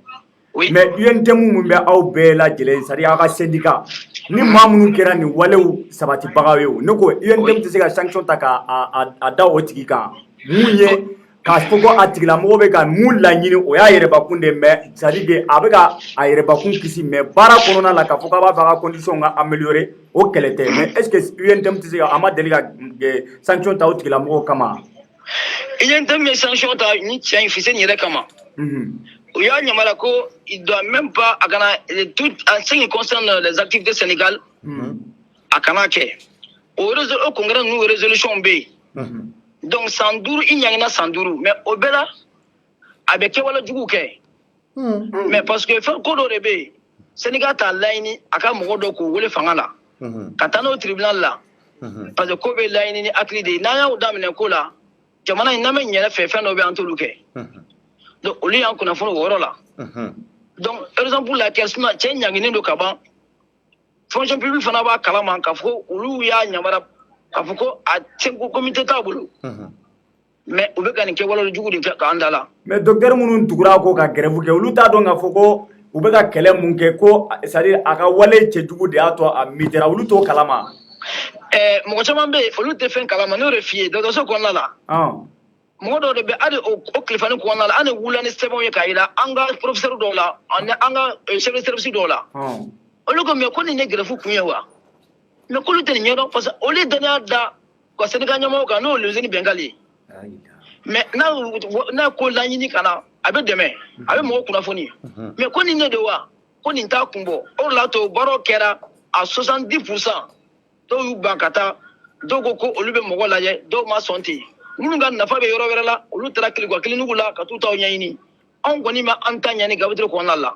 mais UNTM mun bɛ aw bɛɛ lajɛlen c'est à dire aw ka syndicat ni maa minnu kɛra nin walew sabatibaga ye o ne ko UNTM tɛ se ka sanction ta k'a da o tigi kan mun ye k'a fɔ ko a tigilamɔgɔ bɛ ka mun laɲini o y'a yɛrɛbakun de mais c'est à dire que a bɛ ka a yɛrɛbakun kisi mais baara kɔnɔna la k'a fɔ k'a b'a fɛ a ka condition ka améliorer o kɛlɛ tɛ mais est ce que UNTM tɛ se ka a ma deli ka sanction ta o tigilamɔgɔw kama. UNTM ye sanction ta ni cɛ in Fuseni yɛrɛ kama. Il y a il doit même pas, tout en ce qui concerne les activités sénégales, à Kanake. Au Congrès, nous résolution B. Donc, Sandourou, il y en a Sandourou. Mais au Bela, avec Kewala Djougouke. Mais parce que, faut qu'on le B. Sénégal, t'as l'aini, à Kamorodoko, ou le Fangala. Katano au tribunal là. Parce que Kobe l'aini, Aklide, Naya ou Damine Kola, Jamana, il n'a même pas fait faire nos Antoluke. Donc, au lieu qu'on a fait le rôle là. Donc, par exemple, la question, c'est qu'il y a une Kaban. Fonction publique, il faut Kalaman, Kafo, ou ya Yamara, Kafoko, à Tsenko comité tabou. Mais, au Bekan, qui est le jour de Kandala. Mais, docteur Mounoun Toura, ko ka grève, ou luta donc à Foko, ou Beka Kele Munkeko, c'est-à-dire à Kawale, Tchedjougou de Ato, à Mitera, ou Luto Kalama. Mon chamambe, il faut lutter fin Kalama, nous refier, dans ce qu'on a là. Modo de be ade o klefani ko na ane wulani sebo ye kayila anga professeur dola anga chef de service dola o lugo me ko ni ne grefu kunye wa me ko lute ni nyodo parce o le dana da ko Sénégal nyamo ka no le zeni bengali mais na ko la nyini kana abe deme abe mo kuna foni mais ko ni ne de wa ko ni ta kumbo o la to baro kera à 70% to yu bankata dogo ko olube mo wala ye do ma sonti Munga na fa be yoro wɛrɛ la olu tara kiligwa kilinugu la ka t'u taw ɲɛɲini anw kɔni ma an ta ɲani gabriel kɔnɔna la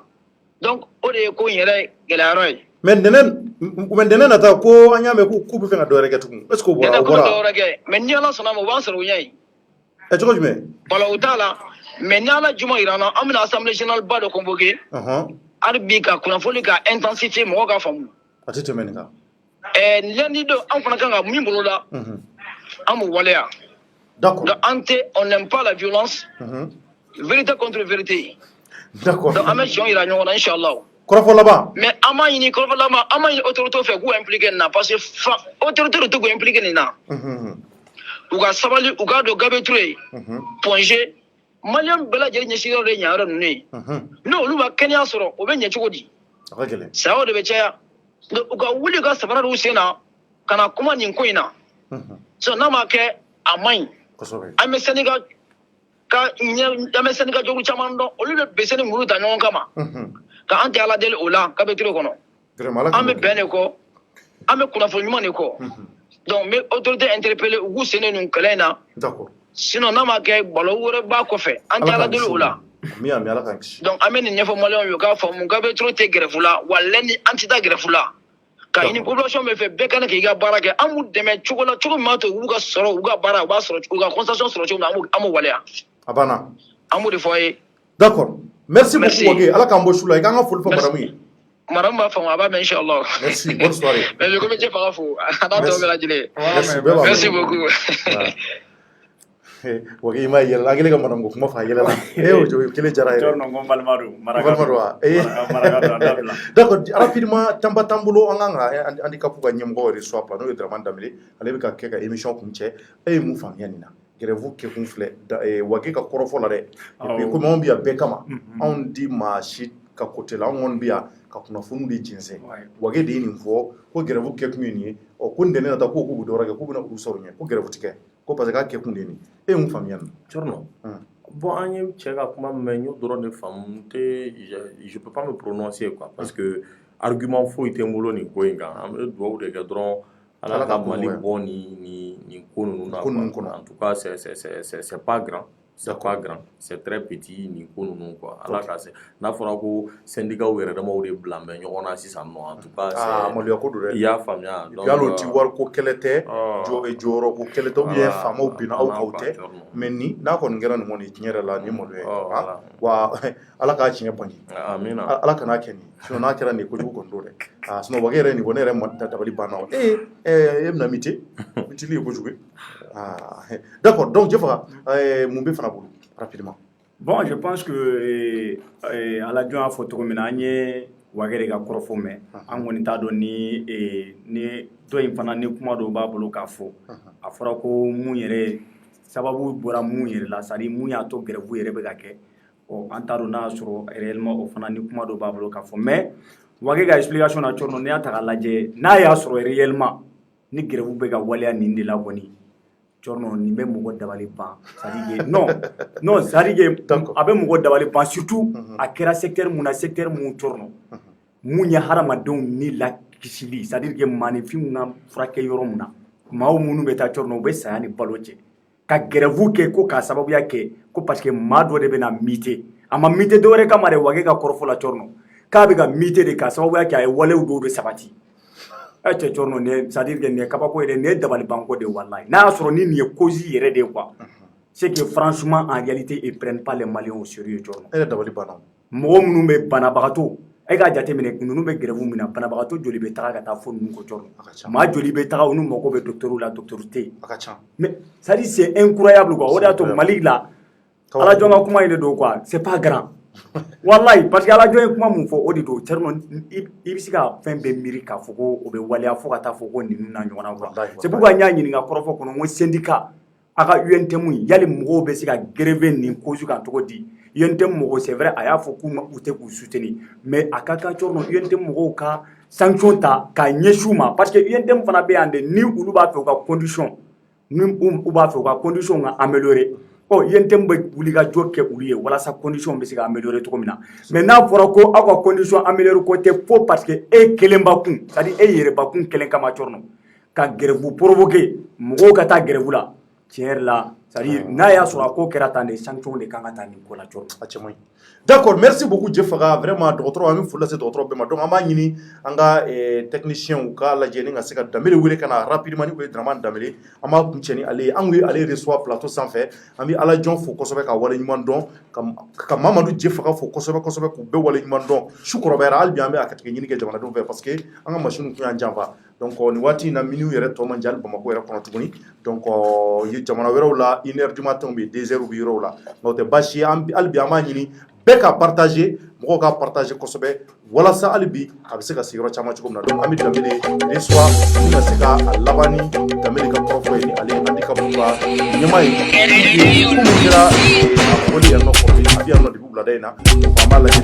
donc o de ye ko in yɛrɛ gɛlɛyayɔrɔ ye mais dɛnɛn nata ko an y'a mɛn k'u bɛ fɛ ka dɔwɛrɛ kɛ tugun est ce que o bɔra dɔwɛrɛ kɛ mais ni ala sɔnna ma o b'an sɔrɔ u ɲɛ ye cogo jumɛn voilà o t'a la mais ni ala juma yira na an bɛna assemblée générale ba dɔ convoqué hali bi ka kunnafoni ka intensifier mɔgɔw ka faamu a tɛ tɛmɛ nin kan lundi don an fana kan ka min bolo la an b'o waleya. D'accord. Donc, on n'aime pas la violence. Vérité contre vérité. D'accord. Donc, on va Inch'Allah. Mais ama yini korofo lama ama yini autorité fait go impliquer na parce que autorité de go impliquer na. Uga sabali uga do gabetre. Ponger Maliam bela jeri nyesiro re nyaaro nuni. No lu ba Kenya soro obenye chukodi. Akagele. Sao de becha. Uga wuli ga sabara rusena kana kuma nyinkoina. So na make amai. Ame Senegal ka ame Senegal jogu chamando olu be beseni muru ta nyon kama ka anti ala del ola ka be tire kono ame bene ko ame kuna fo nyuma ne ko donc me autorité interpeller ugu sene nun kalena d'accord sinon na ma ke balo wore ba ko fe anti ala del ola mi ala kanki donc ame ni nyefo malion yo ka fo mun ka be trote grefula waleni anti ta grefula ka ini population me fait bekana ke ga baraka amu deme chugola chugo mato uga soro uga bara ba soro uga concession soro chugo amu walea abana amu de foyer d'accord merci beaucoup Wage ala kan bo shula ga nga fulu fa maramu maram ba fa aba mais inchallah merci bonne soirée mais je comme je fara fo ada to bela jile merci beaucoup Wage ma yela agele ga maram go kuma fa yela o jo kele jara torno ngombal maru maraga d'accord rapidement tamba tambulo anganga andi kapuga nyemgo reçoit pas no Dramane Dambélé ale be ka kɛ ka émission kun cɛ mu famiya nina grève kɛ kun filɛ Wage ka kɔrɔfɔ la dɛ et puis comme on bi a bɛɛ kama anw di maa si ka côté la anw bi a ka kunnafoni di jinsɛn Wage de ye nin fɔ ko grève kɛ kun ye nin ye ko ndɛnɛ nata ko k'u bɛ dɔwɛrɛ kɛ k'u bɛna olu sɔrɔ ɲɛ ko grève ti kɛ ko parce que k'a kɛ kun de ye nin mun faamuya nin Thierno bon an ye cɛ ka kuma mɛn n y'o dɔrɔn de faamu je peux pas me prononcer quoi parce que argument foyi tɛ n bolo nin ko in kan an bɛ dugawu de kɛ dɔrɔn ala ka Mali bɔ nin ko ninnu na en tout cas c'est pas grand c'est pas grand c'est très petit nin ko ninnu quoi ala ka se n'a fɔra ko syndicat yɛrɛ damaw de bila mɛ ɲɔgɔn na sisan nɔ en tout cas maloya ko don dɛ i y'a faamuya donc yalo ti wari ko kɛlɛ tɛ jɔyɔrɔ ko kɛlɛ tɛ ou bien faamaw binna aw kaw tɛ mais ni n'a kɔni kɛra nin kɔni tiɲɛ yɛrɛ la ni maloya ye wa ala k'a tiɲɛ bange amina ala kana kɛ nin sinon n'a kɛra nin kojugu kɔni don dɛ sinon Wage yɛrɛ nin ko ne yɛrɛ dabali banna o e bɛna mite mitili ye kojugu d'accord donc Jefa mun bɛ fana bolo rapidement bon je pense que ala jɔn y'a fɔ cogo min na an ye Wage de ka kɔrɔfɔ mɛn an kɔni t'a dɔn ni dɔ in fana ni kuma dɔw b'a bolo k'a fɔ a fɔra ko mun yɛrɛ sababu bɔra mun yɛrɛ la c'est à dire mun y'a to grève yɛrɛ bɛ ka kɛ an t'a dɔn n'a y'a sɔrɔ réellement o fana ni kuma dɔ b'a bolo k'a fɔ mais wage ka explication na Thierno n'i y'a ta k'a lajɛ n'a y'a sɔrɔ réellement ni grève bɛ ka waleya nin de la kɔni Thierno nin bɛ mɔgɔ dabali ban c'est à dire non c'est à dire a bɛ mɔgɔ dabali ban surtout a kɛra secteur mun na secteur mun Thierno mun ye hadamadenw ni lakisili c'est à dire que maaninfinw ka furakɛ yɔrɔ mun na maaw minnu bɛ taa Thierno u bɛ saya ni balo cɛ ka grève kɛ ko k'a sababuya kɛ ko parce que maa dɔ de bɛna mite a ma mite dɔwɛrɛ kama de wage ka kɔrɔfɔ la Thierno k'a bɛ ka mite de k'a sababuya kɛ a ye walew dɔw de sabati cɛ Thierno c'est à dire que nin ye kabako ye dɛ nin ye dabali banko de wallahi n'a y'a sɔrɔ ni nin ye cause yɛrɛ de quoi c'est que franchement en réalité ils prennent pas les Maliens au sérieux Thierno dabali banna mɔgɔ minnu bɛ banabagatɔ e k'a jateminɛ ninnu bɛ grève min na banabagatɔ joli bɛ taga ka taa fɔ ninnu kɔ Thierno maa joli bɛ taga olu mago bɛ docteur la docteur tɛ yen mais c'est à dire c'est incroyable quoi o de y'a to Mali la ala jɔn ka kuma in de don quoi c'est pas grand wallahi parce que ala jɔn ye kuma mun fɔ o de don Thierno i bɛ se ka fɛn bɛɛ miiri k'a fɔ ko o bɛ waleya fo ka taa fɔ ko ninnu n'a ɲɔgɔnna quoi c'est pourquoi n y'a ɲininka kɔrɔfɔ kɔnɔ n ko syndicat a ka UNTM yali mɔgɔw bɛ se ka grève nin cause kan cogo di UNTM mɔgɔw c'est vrai a y'a fɔ k'u tɛ k'u soutenir mais a ka kan Thierno UNTM mɔgɔw ka sanction ta k'a ɲɛsin u ma parce que UNTM fana bɛ yan de ni olu b'a fɛ u ka condition ni u b'a fɛ u ka condition ka améliorer UNTM bɛ wuli ka jɔ kɛ olu ye walasa condition bɛ se ka améliorer cogo min na mais n'a fɔra ko aw ka condition améliorer ko tɛ fo parce que e kelen bakun c'est à dire e yɛrɛ bakun kelen kama Thierno ka grève provoquer mɔgɔw ka taa grève la tiɲɛ yɛrɛ la c'est à dire n'a y'a sɔrɔ a ko kɛra tan de sanction de kan ka taa nin ko la Thierno a cɛ man ɲi d'accord merci beaucoup Jefaga vraiment dɔgɔtɔrɔ an bɛ foli lase dɔgɔtɔrɔ bɛɛ ma donc an b'a ɲini an ka technicien u ka lajɛ ni ka se ka Danbele wele ka na rapidement ni o ye Dramane Danbele an b'a kuncɛ ni ale ye an ko ye ale reçoit plateau sanfɛ an bɛ Ala jɔn fo kosɛbɛ ka wale ɲuman dɔn ka Mamadu Jefaga fo kosɛbɛ kosɛbɛ k'u bɛɛ wale ɲuman dɔn su kɔrɔbayara hali bi an bɛ a katigɛ ɲini kɛ jamanadenw fɛ parce que an ka machine tun y'an janfa donc nin waati in na minuit yɛrɛ tɔ man jan hali Bamako yɛrɛ kɔnɔ tuguni donc jamana wɛrɛw la 1 heure du matin bɛ 2 heures bɛ yɔrɔw la nka o tɛ baasi ye hali bi an b'a ɲini bɛɛ ka partager mɔgɔw ka partager kosɛbɛ walasa hali bi a bɛ se ka se yɔrɔ caman cogo min na donc an bɛ Danbele reçoit ni ka se ka a laban ni Danbele ka kɔrɔfɔ ye ni ale handicap ka ɲɛmaa ye komi kɛra a fɔli yan nɔ kɔrɔlen a bɛ yan nɔ depuis wulada in na donc an b'a lajɛ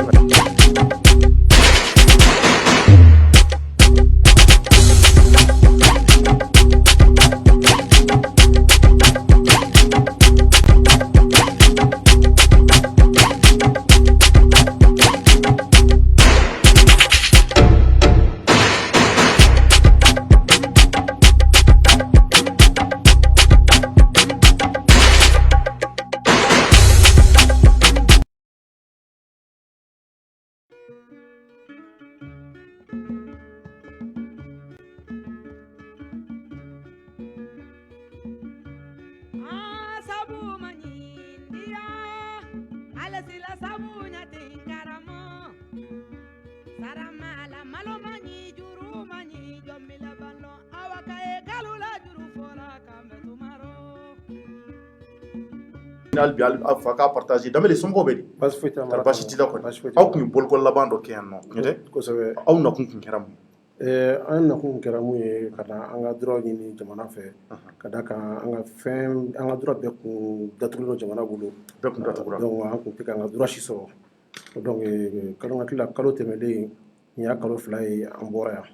hali a fa k'a partager Danbele somɔgɔw bɛ di baasi t'i la kɔni aw tun ye boliko laban dɔ kɛ yan nɔ n'o tɛ kosɛbɛ aw nakun tun kɛra mun an nakun kɛra mun ye ka na an ka droit ɲini jamana fɛ ka da kan an ka droit bɛɛ kun datugulen don jamana bolo bɛɛ kun datugura donc an kun tɛ k'an ka droit si sɔrɔ donc kalo tɛmɛlen nin y'a kalo 2 ye an bɔra yan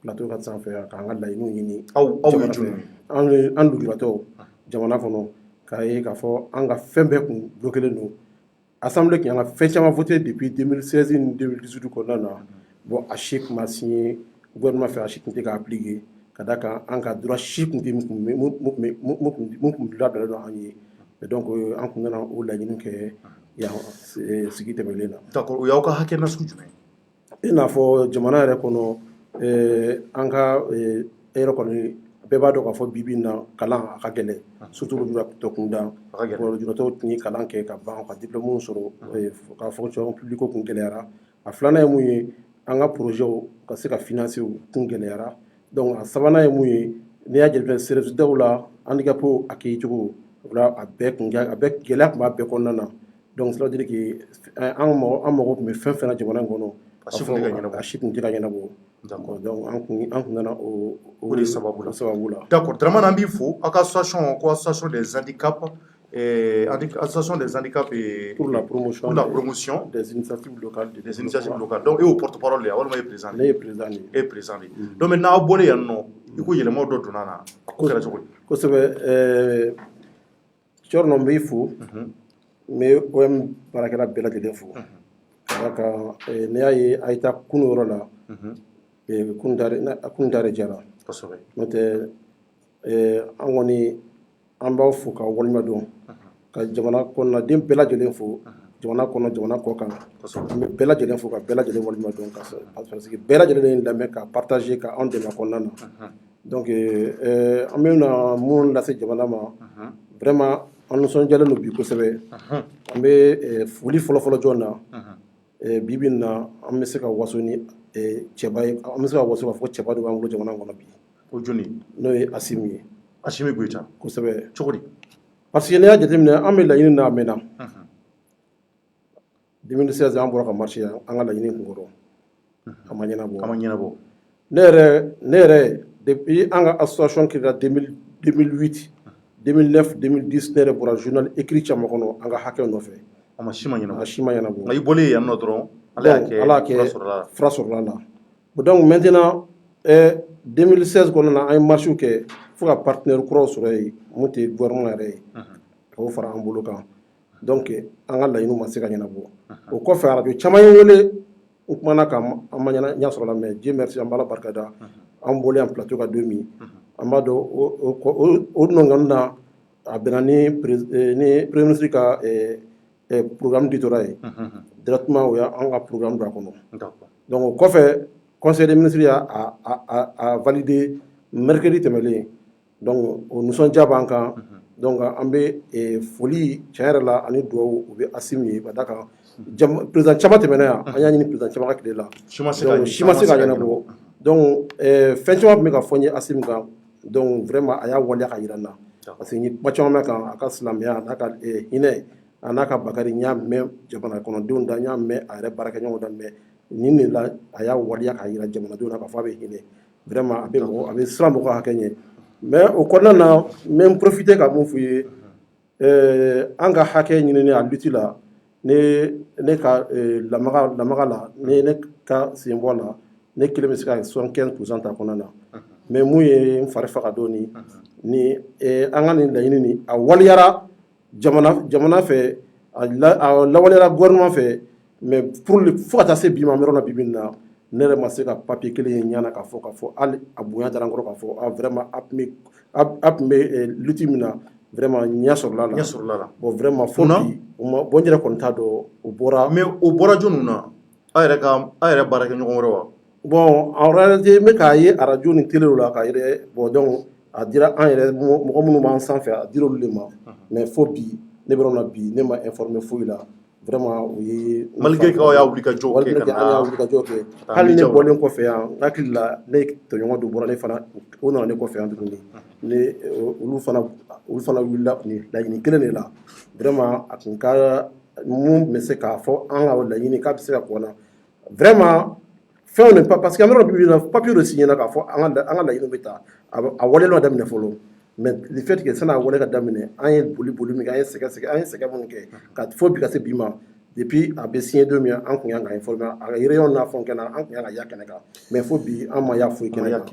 plateau ka sanfɛ k'an ka laɲiniw ɲini aw ye jumɛn an lujuratɔw jamana kɔnɔ k'a ye k'a fɔ an ka fɛn bɛɛ kun bloquelen don assemblée kun y'an ka fɛn caman voté depuis 2016 ni 2018 kɔnɔna na bon a si kun ma signé gouvernement fɛ a si kun tɛ k'a appliquer ka da kan an ka droit si kun tɛ mun kun labɛnnen don an ye donc an kun nana o laɲini kɛ yan sigi tɛmɛlen na. d'accord o y'aw ka hakɛ na sugu jumɛn i n'a fɔ jamana yɛrɛ kɔnɔ an ka yɛrɛ kɔni bɛɛ b'a dɔn k'a fɔ bi in na kalan a ka gɛlɛn surtout lujuratɔ kunda lujuratɔw tun ye kalan kɛ ka ban ka diplôme sɔrɔ ka fonction publique kun gɛlɛyara a filanan ye mun ye an ka projet ka se ka financer kun gɛlɛyara donc a sabanan ye mun ye n'i y'a jateminɛ service daw la handicap a kɛ cogo a bɛɛ gɛlɛya tun b'a bɛɛ kɔnɔna na donc ça veut dire que an mago tun bɛ fɛn fɛn na jamana in kɔnɔ a si kun tɛ ka ɲɛnabɔ a si kun tɛ ka ɲɛnabɔ donc an kun nana o de sababu la d'accord Dramane an b'i fo a ka association ko association des handicaps association des handicaps pour la promotion des initiatives locales donc e y'o porte parole ya walima e président ne ye président e président donc maintenant aw bɔlen yan nɔ i ko yɛlɛmaw dɔ donna na a ko kɛra cogo di kosɛbɛ Thierno n b'i fo n bɛ OM baarakɛla bɛɛ lajɛlen fo ka kan ne y'a ye a ye taa kunu yɔrɔ la kun tare jara n'o tɛ an kɔni an b'aw fo ka waleɲuman dɔn ka jamana kɔnɔnaden bɛɛ lajɛlen fo jamana kɔnɔ jamana kɔ kan an bɛ bɛɛ lajɛlen fo ka bɛɛ lajɛlen waleɲuman dɔn parce que bɛɛ lajɛlen lamɛn ka partager ka anw dɛmɛ kɔnɔna na donc an bɛna mun lase jamana ma vraiment an nisɔndiyalen don bi kosɛbɛ an bɛ foli fɔlɔfɔlɔ jɔn na bi bi in na an bɛ se ka waso ni cɛba ye an bɛ se ka waso k'a fɔ cɛba de b'an bolo jamana kɔnɔ bi o jɔnni n'o ye Asimi ye Asimi Goyita kosɛbɛ cogo di parce que n'i y'a jateminɛ an bɛ laɲini na a mɛnna 2016 an bɔra ka marché an ka laɲini kun kɔrɔ a ma ɲɛnabɔ ne yɛrɛ depuis an ka association créera 2008 2009 2010 ne yɛrɛ bɔra journal écrit caman kɔnɔ an ka hakɛ nɔfɛ a ma si ma ɲɛnabɔ nka i bɔlen yan nɔ dɔrɔn ala y'a kɛ fura sɔrɔla la donc maintenant 2016 kɔnɔna na an ye marché kɛ fo ka partenaire kuraw sɔrɔ yen mun tɛ gouvernement yɛrɛ ye k'o fara an bolo kan donc an ka laɲiniw ma se ka ɲɛnabɔ o kɔfɛ radio caman ye wele n kumana kan an ma ɲɛ sɔrɔ la mais Dieu merci an b'ala barikada an bɔlen an plateau ka don min an b'a dɔn o nɔngɔn na a bɛnna ni premier ministre ka programme d'éditora ye directement o y'an ka programme don a kɔnɔ donc o kɔfɛ conseil des ministres y'a validé mercredi tɛmɛlen donc o nisɔndiya b'an kan donc an bɛ foli tiɲɛ yɛrɛ la ani dugawu o bɛ Asimi ye ka da kan président caman tɛmɛna yan an y'a ɲini président caman ka tile la si ma se ka ɲɛnabɔ donc fɛn caman tun bɛ ka fɔ n ye Asimi kan donc vraiment a y'a waleya ka yira n na parce que n ye kuma caman mɛn kan a ka silamɛya a n'a ka hinɛ a n'a ka bakari n y'a mɛn jamana kɔnɔdenw da n y'a mɛn a yɛrɛ baarakɛɲɔgɔnw da mais nin de la a y'a waleya ka yira jamanadenw na k'a fɔ a bɛ hinɛ vraiment a bɛ siran mɔgɔ hakɛ ɲɛ mais o kɔnɔna na n bɛ profiter ka mun f'u ye an ka hakɛ ɲinini a lutte la ne ka lamaga la ne ka sen bɔ a la ne kelen bɛ se ka 75% ta kɔnɔna na mais mun ye n fari faga dɔɔni ni an ka nin laɲini nin a waliyara jamana fɛ a lawaleyara gouvernement fɛ mais fo ka taa se bi ma an bɛ yɔrɔ la bi bi in na ne yɛrɛ ma se ka papier kelen ye ɲana k'a fɔ hali a bonya dara n kɔrɔ k'a fɔ vraiment a tun bɛ lutte min na vraiment ɲɛ sɔrɔla la bon vraiment fo bi bon n yɛrɛ kɔni t'a dɔn o bɔra mais o bɔra jɔnniw na a yɛrɛ baarakɛɲɔgɔn wɛrɛ wa bon en réalité n bɛ k'a ye radio ni télé la ka yɛrɛ bon donc a dira an yɛrɛ mɔgɔ minnu b'an sanfɛ a dira olu de ma mais fo bi ne bɛ yɔrɔ min na bi ne ma informé foyi la vraiment o ye malgré k'aw y'a wuli ka jɔ kɛ ka na hali ne bɔlen kɔfɛ yan n hakili la ne tɔɲɔgɔn dɔ bɔra ne fana o nana ne kɔfɛ yan tuguni olu fana wulila nin laɲini kelen de la vraiment a tun ka mun bɛ se k'a fɔ an ka laɲini k'a bɛ se ka kɔnna vraiment fɛnw de parce que an bɛ yɔrɔ min na papier dɔ signé na k'a fɔ an ka laɲiniw bɛ taa a waleyalen ma daminɛ fɔlɔ mais le fait que san'a wale ka daminɛ an ye boli min kɛ an ye sɛgɛ minnu kɛ ka fo bi ka se bi ma depuis a bɛ signé don min an tun y'an ka informer a ka réunion n'a fɛnw kɛ na an tun y'an ka y'a kɛnɛ kan mais fo bi an ma y'a foyi kɛnɛ kan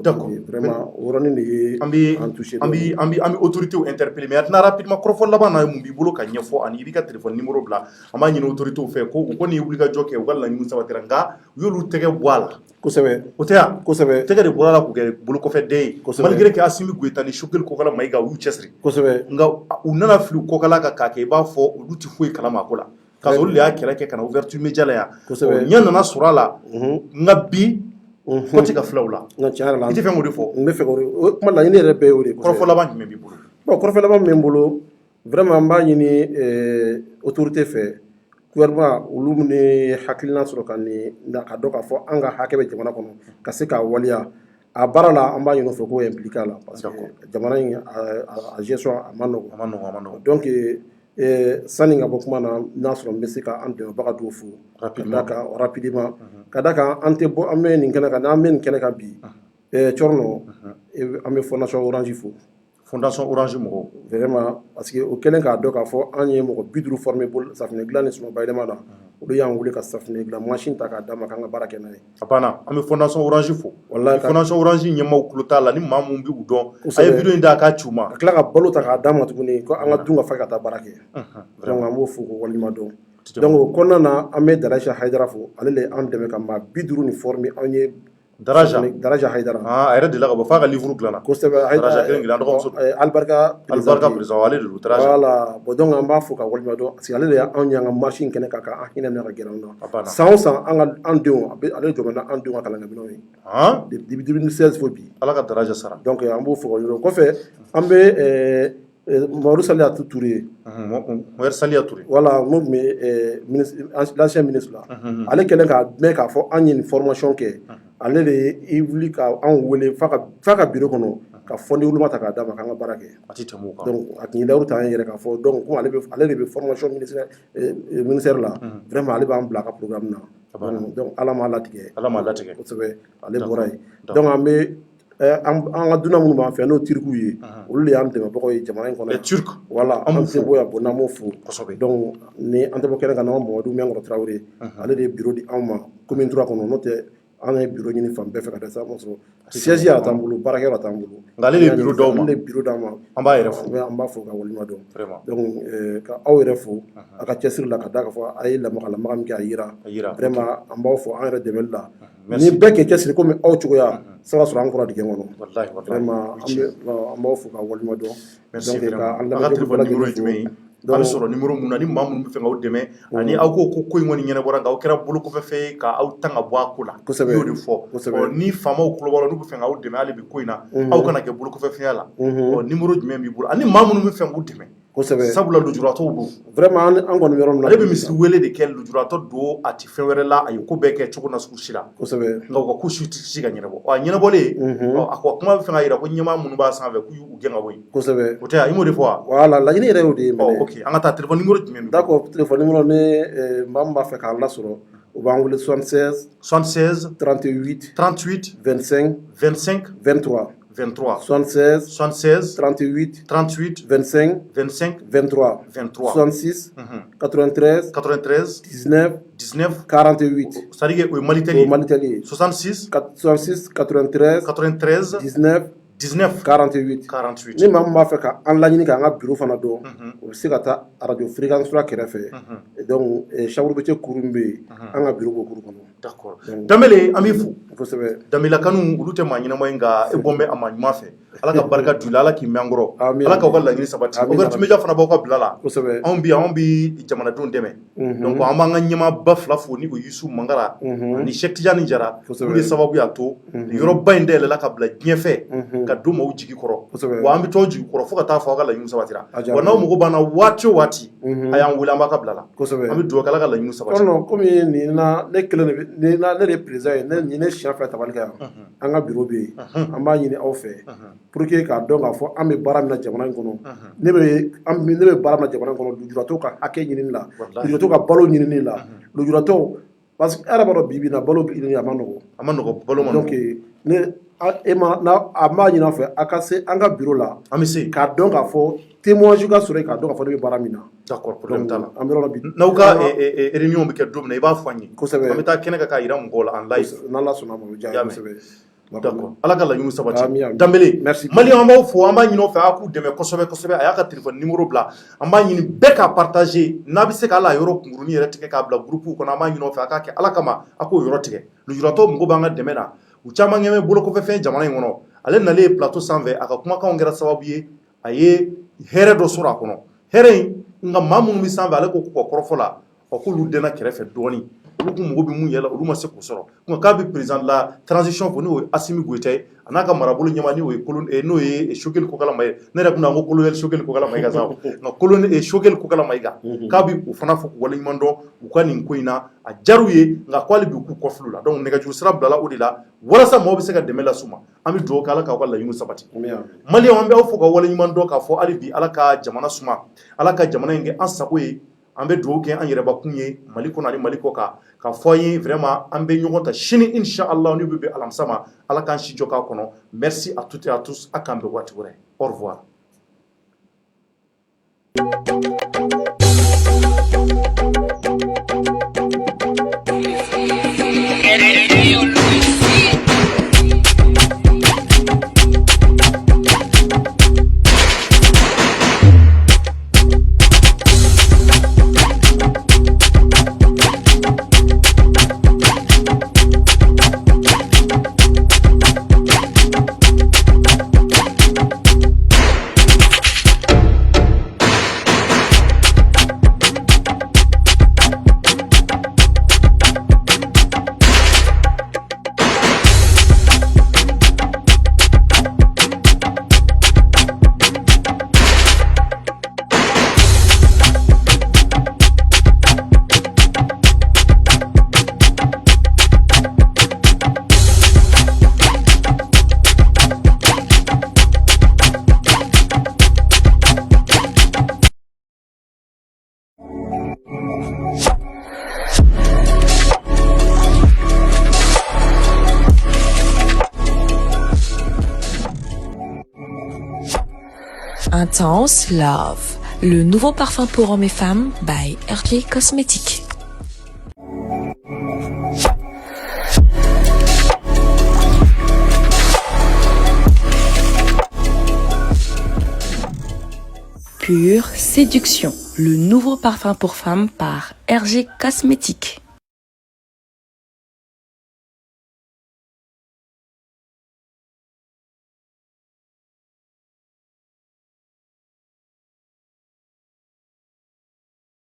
d'accord vraiment o yɔrɔnin de ye an touché an bɛ autorités interpeller mais maintenant rapidement kɔrɔfɔ laban na mun b'i bolo ka ɲɛfɔ ani i b'i ka téléphone numéro bila an b'a ɲini autorités fɛ ko u kɔni ye wulikajɔ kɛ u ka laɲiniw sabatira nka u y'olu tɛgɛ bɔ a la kosɛbɛ o tɛ yan kosɛbɛ tɛgɛ de bɔra la k'u kɛ bolokɔfɛden ye malgré que Asimi Goyita ni Sukeli Kokala Mayiga u y'u cɛsiri kosɛbɛ nka u nana fili Kokala kan k'a kɛ i b'a fɔ olu tɛ foyi kalama a ko la k'a sɔrɔ olu de y'a kɛlɛ kɛ ka na ouverture média la yan ɲɛ nana sɔrɔ a la nka bi ko tɛ ka filɛ u la i tɛ fɛn k'o de fɔ n bɛ fɛ k'o kuma laɲini yɛrɛ bɛɛ y'o de kɔrɔfɔ laban jumɛn b'i bolo bon kɔrɔfɔ laban min bɛ n bolo vraiment n b'a ɲini autorité fɛ gouvernement olu min ye hakilina sɔrɔ ka dɔn k'a fɔ an ka hakɛ bɛ jamana kɔnɔ ka se k'a waleya a baara la an b'a ɲini o fɛ k'o impliqué a la parce que jamana in a gestion a ma nɔgɔn donc sani ka bɔ kuma na n'a sɔrɔ n bɛ se ka an dɛmɛbaga dɔw fo rapidement ka da kan an tɛ bɔ an bɛ nin kɛnɛ kan n'an bɛ nin kɛnɛ kan bi Thierno an bɛ fondation orange fo fondation orange mɔgɔw vraiment parce que o kɛlen k'a dɔn k'a fɔ an ye mɔgɔ 50 formé safinɛ dilan ni suman bayɛlɛma na olu y'an wele ka safinɛ dilan machine ta k'a d'a ma k'an ka baara kɛ n'a ye a banna an bɛ fondation orange fo wallahi fondation orange ɲɛmaaw tulo t'a la ni maa mun bɛ u dɔn a ye video in d'a k'a ci u ma ka tila ka balo ta k'a d'a ma tuguni ko an ka dun ka fa ka taa baara kɛ donc an b'o fo k'o waleɲuman dɔn donc o kɔnɔna na an bɛ Daraja Hayidara fo ale de an dɛmɛ ka maa 50 ni formé an ye Daraja Hayidara a yɛrɛ delila ka bɔ f'a ka livre dilanna kosɛbɛ Daraja kelen kelen an dɔgɔmuso Albarka président ale de don Daraja voilà bon donc an b'a fo ka waleɲuman dɔn parce que ale de y'an y'an ka machine kɛnɛ kan k'an hinɛ minɛ ka gɛrɛ anw na san o san an denw ale jɔ bɛ n'an denw ka kalankaminɛw ye depuis 2016 fo bi ala ka Daraja sara donc an b'o fo ka waleɲuman kɔfɛ an bɛ Mamadou Saliyatou Touré Mamadou Saliyatou Touré voilà mun tun bɛ l'ancien ministre la ale kɛlen ka mɛn k'a fɔ an ye nin formation kɛ ale de ye wuli ka an wele f'a ka bureau kɔnɔ ka fɔndi wuluma ta k'a d'a ma k'an ka baara kɛ a tɛ tɛmɛ o kan donc a tun ye layiru ta an yɛrɛ k'a fɔ donc comme ale de bɛ formation ministère la vraiment ale b'an bila a ka programme na donc ala m'a latigɛ kosɛbɛ ale bɔra yen donc an bɛ an ka dunan minnu b'an fɛ n'o tirikiw ye olu de y'an dɛmɛbagaw ye jamana in kɔnɔ turc voilà an tɛ bɔ yan bon n'an m'o fo donc ni an tɛ bɔ kɛnɛ kan n'an Mamadu Miyankɔrɔ Tarawele ale de ye bureau di anw ma commune 3 kɔnɔ n'o tɛ an ye bureau ɲini fan bɛɛ fɛ ka dɛsɛ an ma sɔrɔ siège yɛrɛ t'an bolo baarakɛyɔrɔ t'an bolo nka ale de ye bureau d'aw ma ale de ye bureau d'an ma an b'a yɛrɛ fo an b'a fo ka waleɲuman dɔn donc ka aw yɛrɛ fo a ka cɛsiri la ka da ka fɔ a ye lamaga min kɛ a yira vraiment an b'aw fo an yɛrɛ dɛmɛli la ni bɛɛ k'i cɛsiri komi aw cogoya se ka sɔrɔ an kɔrɔ dingɛ kɔnɔ vraiment an b'aw fo ka waleɲuman dɔn donc ka an lamɛnjɛkulu numéro ye jumɛn ye a bɛ sɔrɔ numéro mun na ni maa minnu bɛ fɛ k'aw dɛmɛ ani aw ko in kɔni ɲɛnabɔra nka aw kɛra bolokɔfɛfɛn ye k'aw tan ka bɔ a ko la n y'o de fɔ ni faamaw tulo b'a la n'u bɛ fɛ k'aw dɛmɛ hali bi ko in na aw kana kɛ bolokɔfɛfɛnya la numéro jumɛn b'i bolo ani maa minnu bɛ fɛ k'u dɛmɛ sabula lujuratɔw don vraiment an kɔni yɔrɔ min na ale bɛ misiri wele de kɛ lujuratɔ don a tɛ fɛn wɛrɛ la a ye ko bɛɛ kɛ cogo na sugu si la kosɛbɛ nka u ka ko si tɛ se ka ɲɛnabɔ a ɲɛnabɔlen a ko kuma bɛ fɛ ka yira ko ɲɛmaa minnu b'a sanfɛ k'u y'u gɛn ka bɔ yen kosɛbɛ o tɛ a i m'o de fɔ wa voilà laɲini yɛrɛ y'o de ye ok an ka taa téléphone numéro jumɛn d'accord téléphone numéro ne maa min b'a fɛ k'an lasɔrɔ u b'an wele 76 38 25 23 76 38 25 23 66 93 19 48 c'est-à-dire o ye Malitel ye 66 93 19 48 ni maa min b'a fɛ ka an laɲini k'an ka bureau fana dɔn o bɛ se ka taa radio fréquence kɛrɛfɛ donc Chabrubete kuru min bɛ yen an ka bureau b'o kuru kɔnɔ. d'accord Danbele an b'i fo kosɛbɛ Danbela kanu olu tɛ maa ɲɛnama ye nka e bɔn bɛ a maa ɲuman fɛ ala ka barika d'u la ala k'i mɛn an kɔrɔ ala k'aw ka laɲini sabati Roberto Media fana b'aw ka bila la anw bi jamanadenw dɛmɛ donc an b'an ka ɲɛmaaba fila fo ni o Yusu Mangara ani Cheikh Tidiane Jara olu de sababu y'a to yɔrɔba in dayɛlɛla ka bila diɲɛ fɛ ka don maaw jigi kɔrɔ wa an bɛ t'aw jigi kɔrɔ fo ka taa fɔ aw ka laɲini sabatira wa n'aw mago b'an na waati o waati a y'an wele an b'a ka bila la an bɛ dugawu kɛ ala ka laɲini sabati komi nin na ne de ye président ye ne siɲɛ fila tabali kɛ yan an ka bureau bɛ yen an b'a ɲini aw fɛ pour que k'a dɔn k'a fɔ an bɛ baara min na jamana in kɔnɔ ne bɛ baara min na jamana in kɔnɔ lujuratɔw ka hakɛ ɲinini la lujuratɔw ka balo ɲinini la lujuratɔw parce que e yɛrɛ b'a dɔn bi-bi in na balo ɲinini a ma nɔgɔn balo ma nɔgɔn donc a m'a ɲini aw fɛ a ka se an ka bureau la an bɛ se k'a dɔn k'a fɔ témoignage ka sɔrɔ k'a dɔn k'a fɔ ne bɛ baara min na d'accord problème t'a la an bɛ yɔrɔ bi n'aw ka réunion bɛ kɛ don min na i b'a fɔ an ye kosɛbɛ an bɛ taa kɛnɛ kan k'a jira mɔgɔw la en live n'Ala sɔnna ma o bɛ diya n ye kosɛbɛ d'accord ala ka laɲini sabati Danbele Maliyɛnw an b'aw fo an b'a ɲini aw fɛ a k'u dɛmɛ kosɛbɛ a y'a ka téléphone numéro bila an b'a ɲini bɛɛ k'a partager n'a bɛ se k'ala yɔrɔ kunkurunin yɛrɛ tigɛ k'a bila groupe kɔnɔ an b'a ɲini aw fɛ a k'a kɛ ala kama a k'o yɔrɔ tigɛ lujuratɔw mago b'an ka dɛmɛ na u caman ɲɛ bɛ bolokɔfɛfɛn jamana in kɔnɔ ale nalen plateau sanfɛ a ka kumakanw kɛra sababu ye a ye hɛrɛ dɔ sɔrɔ a kɔnɔ hɛrɛ in nka maa minnu bɛ sanfɛ ale ko k'u ka kɔrɔfɔ la k'olu dɛnna kɛrɛfɛ dɔɔnin olu kun mɔgɔ bɛ mun yɛlɛ olu ma se k'o sɔrɔ nka k'a bɛ président de la transition fɔ n'o ye Assimi Goïta ye a n'a ka marabolo ɲɛmaa n'o ye Choguel Kokala Mayiga ne yɛrɛ bɛna n ko colonel Choguel Kokala Mayiga sa nka colonel Choguel Kokala Mayiga k'a bɛ o fana fɔ k'u waleɲuman dɔn u ka nin ko in na a diyar'u ye nka k'ale bɛ k'u kɔfil'u la donc nɛgɛjuru sira bilala o de la walasa mɔgɔw bɛ se ka dɛmɛ las'u ma an bɛ dugawu kɛ Ala k'aw ka laɲiniw sabati maliyɛnw an bɛ aw fo ka waleɲuman dɔn k'a fɔ hali bi Ala ka jamana suma Ala ka jamana in kɛ an sago ye an bɛ dugawu kɛ an yɛrɛbakun ye Mali kɔnɔ ani Mali kɔ kan k'a fɔ an ye vraiment an bɛ ɲɔgɔn ta sini inchallah ni bɛ bɛn alamisa ma Ala k'an si jɔ k'a kɔnɔ merci à toutes et à tous a k'an bɛn waati wɛrɛ au revoir. Intense Love, le nouveau parfum pour hommes et femmes by RJ Cosmetics. Pure Séduction, le nouveau parfum pour femmes par RJ Cosmetics.